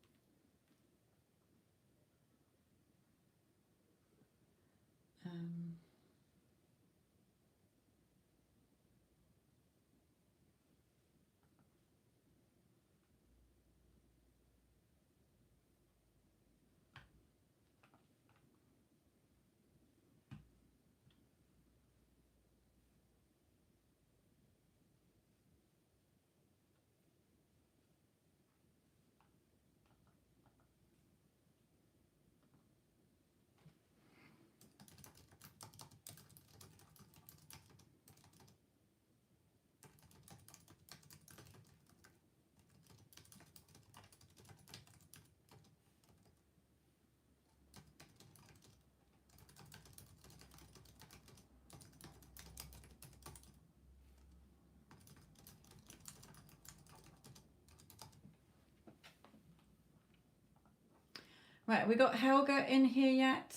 Right, have we got Helga in here yet?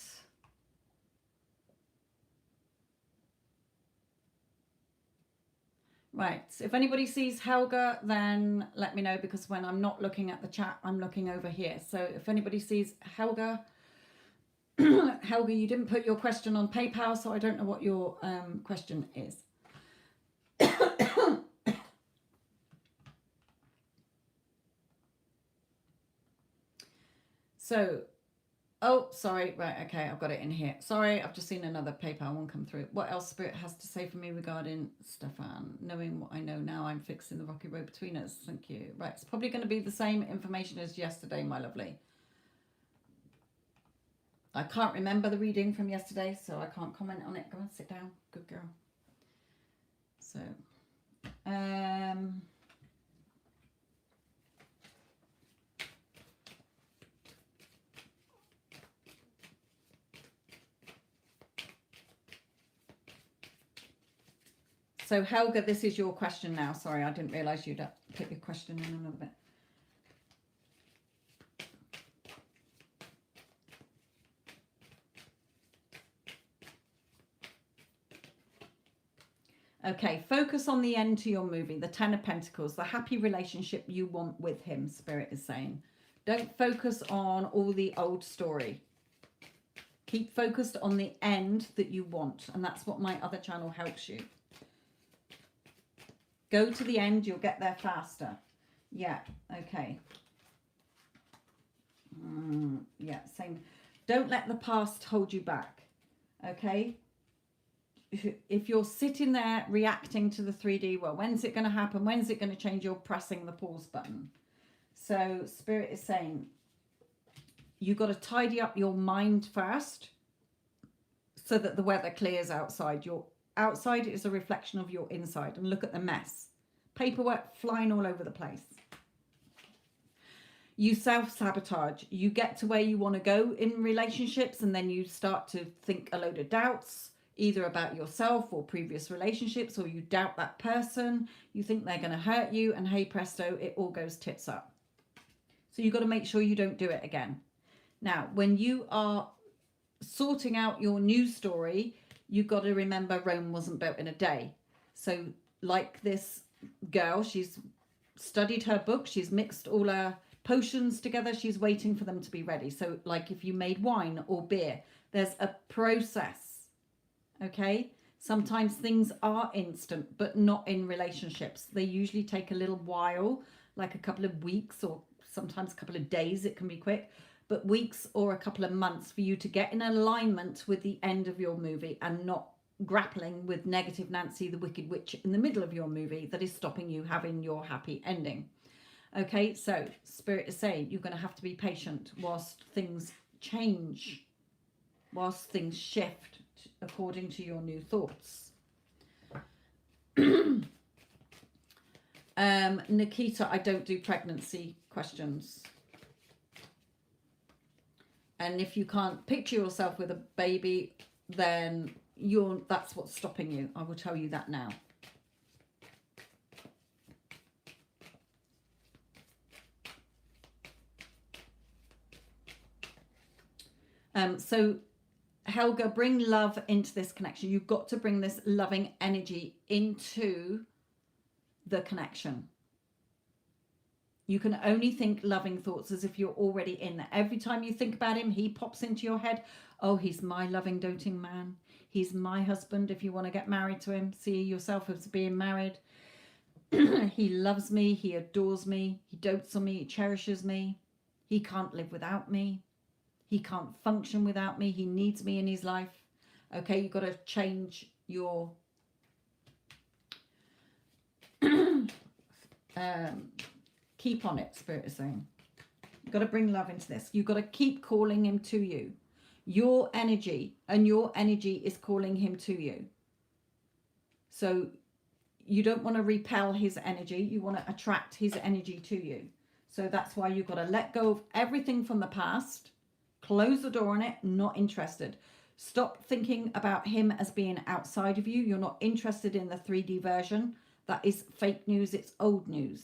Right, if anybody sees Helga, then let me know, because when I'm not looking at the chat, I'm looking over here. So if anybody sees Helga, Helga, you didn't put your question on PayPal, so I don't know what your question is. So, oh, sorry. Right, okay, I've got it in here. Sorry, I've just seen another PayPal one come through. What else Spirit has to say for me regarding Stefan? Knowing what I know now, I'm fixing the rocky road between us. Thank you. Right, it's probably going to be the same information as yesterday, my lovely. I can't remember the reading from yesterday, so I can't comment on it. Go on, sit down. Good girl. So, so Helga, this is your question now. Sorry, I didn't realise you'd put your question in another bit. Okay, focus on the end to your movie, the Ten of Pentacles, the happy relationship you want with him, Spirit is saying. Don't focus on all the old story. Keep focused on the end that you want, and that's what my other channel helps you. Go to the end, you'll get there faster. Yeah, okay. Yeah, same. Don't let the past hold you back, okay? If you're sitting there reacting to the 3D, well, when's it going to happen? When's it going to change? You're pressing the pause button. So Spirit is saying you've got to tidy up your mind first so that the weather clears outside. Your outside is a reflection of your inside, and look at the mess. Paperwork flying all over the place. You self-sabotage. You get to where you want to go in relationships, and then you start to think a load of doubts, either about yourself or previous relationships, or you doubt that person. You think they're going to hurt you, and hey presto, it all goes tits up. So you've got to make sure you don't do it again. Now, when you are sorting out your new story, you've got to remember Rome wasn't built in a day. So like this girl, she's studied her book, she's mixed all her potions together, she's waiting for them to be ready. So like if you made wine or beer, there's a process, okay? Sometimes things are instant, but not in relationships. They usually take a little while, like a couple of weeks or sometimes a couple of days. It can be quick, but weeks or a couple of months for you to get in alignment with the end of your movie and not grappling with negative Nancy, the Wicked Witch, in the middle of your movie that is stopping you having your happy ending. Okay, so Spirit is saying you're going to have to be patient whilst things change, whilst things shift according to your new thoughts. Nikita, I don't do pregnancy questions. And if you can't picture yourself with a baby, then that's what's stopping you. I will tell you that now. So Helga, bring love into this connection. You've got to bring this loving energy into the connection. You can only think loving thoughts as if you're already in there. Every time you think about him, he pops into your head. Oh, he's my loving, doting man. He's my husband if you want to get married to him. See yourself as being married. He loves me. He adores me. He dotes on me. He cherishes me. He can't live without me. He can't function without me. He needs me in his life. Okay, you've got to change your keep on it, Spirit is saying. You've got to bring love into this. You've got to keep calling him to you. Your energy, and your energy is calling him to you. So you don't want to repel his energy. You want to attract his energy to you. So that's why you've got to let go of everything from the past. Close the door on it. Not interested. Stop thinking about him as being outside of you. You're not interested in the 3D version. That is fake news. It's old news.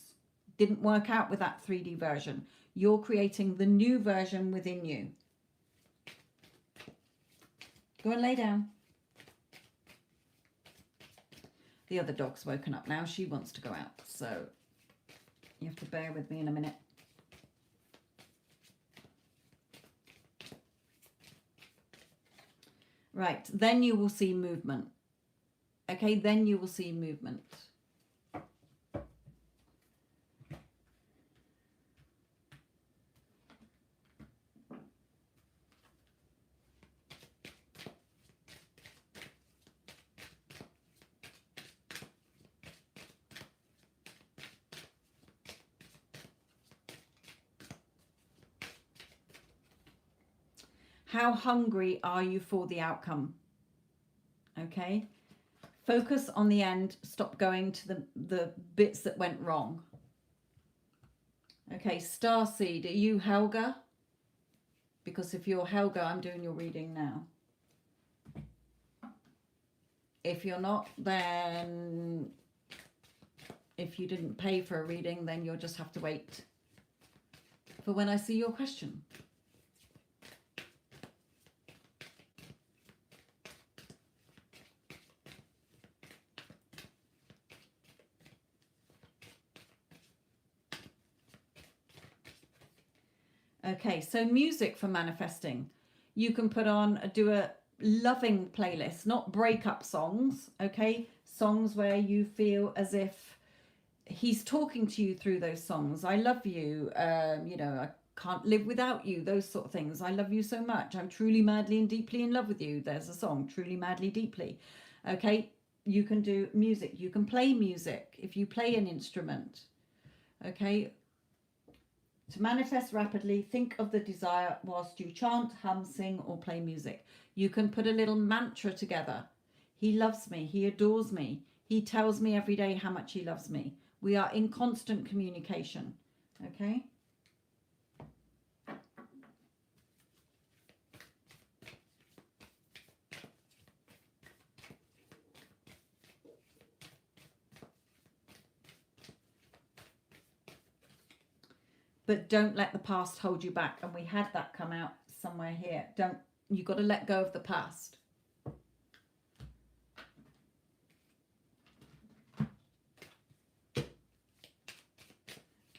didn't work out with that 3D version. You're creating the new version within you. Go and lay down. The other dog's woken up now. She wants to go out. So you have to bear with me in a minute. Right, then you will see movement. Okay, then you will see movement. How hungry are you for the outcome? Okay. Focus on the end. Stop going to the bits that went wrong. Okay, Starseed, are you Helga? Because if you're Helga, I'm doing your reading now. If you're not, then if you didn't pay for a reading, then you'll just have to wait for when I see your question. Okay, so music for manifesting. You can put on, do a loving playlist, not breakup songs, okay? Songs where you feel as if he's talking to you through those songs. I love you, you know, I can't live without you, those sort of things. I love you so much. I'm truly, madly and deeply in love with you. There's a song, truly, madly, deeply. Okay, you can do music. You can play music if you play an instrument. Okay. To manifest rapidly, think of the desire whilst you chant, hum, sing, or play music. You can put a little mantra together. He loves me. He adores me. He tells me every day how much he loves me. We are in constant communication. Okay? But don't let the past hold you back. And we had that come out somewhere here. You've got to let go of the past.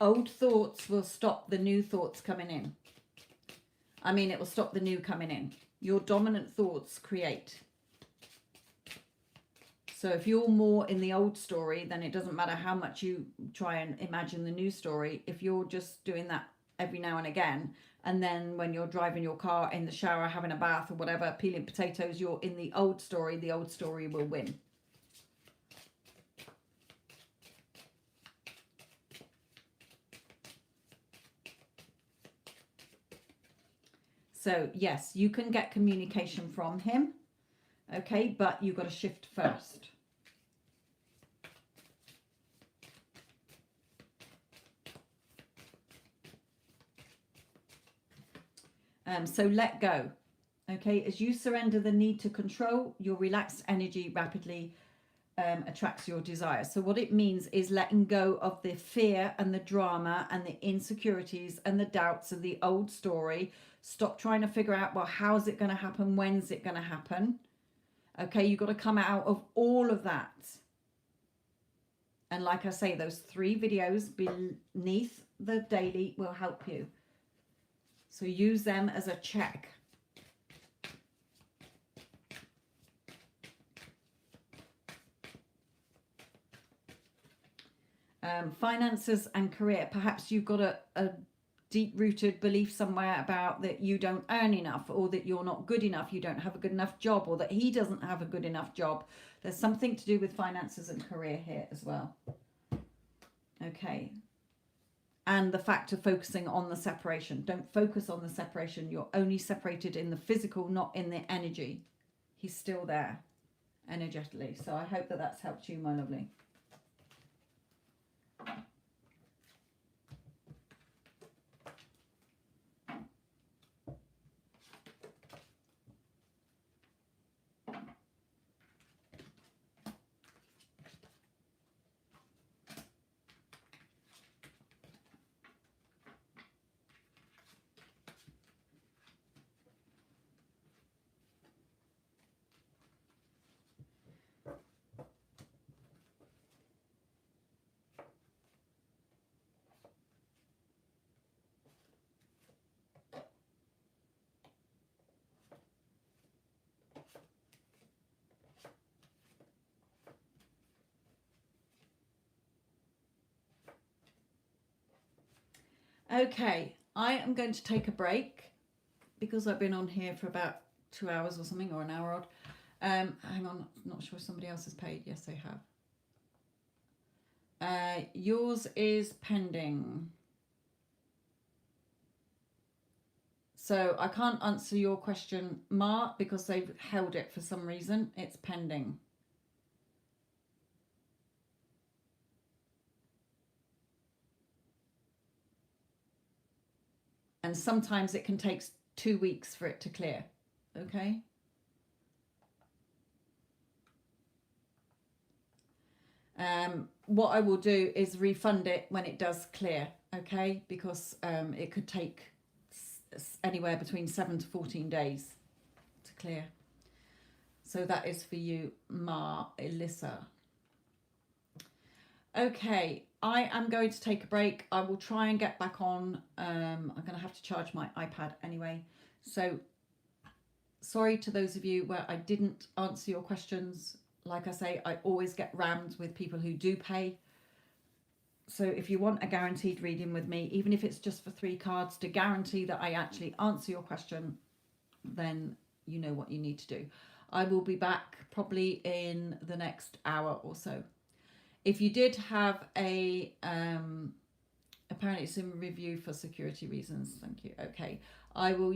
Old thoughts will stop the new thoughts coming in. I mean, it will stop the new coming in. Your dominant thoughts create. So if you're more in the old story, then it doesn't matter how much you try and imagine the new story. If you're just doing that every now and again, and then when you're driving your car, in the shower, having a bath or whatever, peeling potatoes, you're in the old story will win. So yes, you can get communication from him, okay, but you've got to shift first. So let go. Okay, as you surrender the need to control, your relaxed energy rapidly attracts your desire. So what it means is letting go of the fear and the drama and the insecurities and the doubts of the old story. Stop trying to figure out, well, how's it going to happen? When's it going to happen? Okay, you've got to come out of all of that. And like I say, those 3 videos beneath the daily will help you. So use them as a check. Finances and career. Perhaps you've got a deep-rooted belief somewhere about that you don't earn enough, or that you're not good enough, you don't have a good enough job, or that he doesn't have a good enough job. There's something to do with finances and career here as well. Okay. And the fact of focusing on the separation. Don't focus on the separation. You're only separated in the physical, not in the energy. He's still there energetically. So I hope that that's helped you, my lovely. Okay, I am going to take a break because I've been on here for about 2 hours or something, or an hour odd. Hang on, not sure if somebody else has paid. Yes, they have. Yours is pending. So I can't answer your question, Ma, because they've held it for some reason. It's pending. And sometimes it can take 2 weeks for it to clear. Okay. What I will do is refund it when it does clear. Okay, because it could take anywhere between 7 to 14 days to clear. So that is for you, Ma Elissa. Okay, I am going to take a break. I will try and get back on. I'm going to have to charge my iPad anyway. So sorry to those of you where I didn't answer your questions. Like I say, I always get rammed with people who do pay. So if you want a guaranteed reading with me, even if it's just for 3 cards to guarantee that I actually answer your question, then you know what you need to do. I will be back probably in the next hour or so. If you did have a, apparently it's in review for security reasons. Thank you. Okay. I will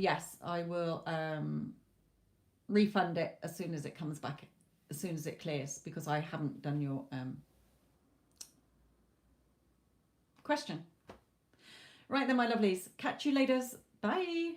refund it as soon as it comes back, as soon as it clears, because I haven't done your question. Right then, my lovelies. Catch you later. Bye.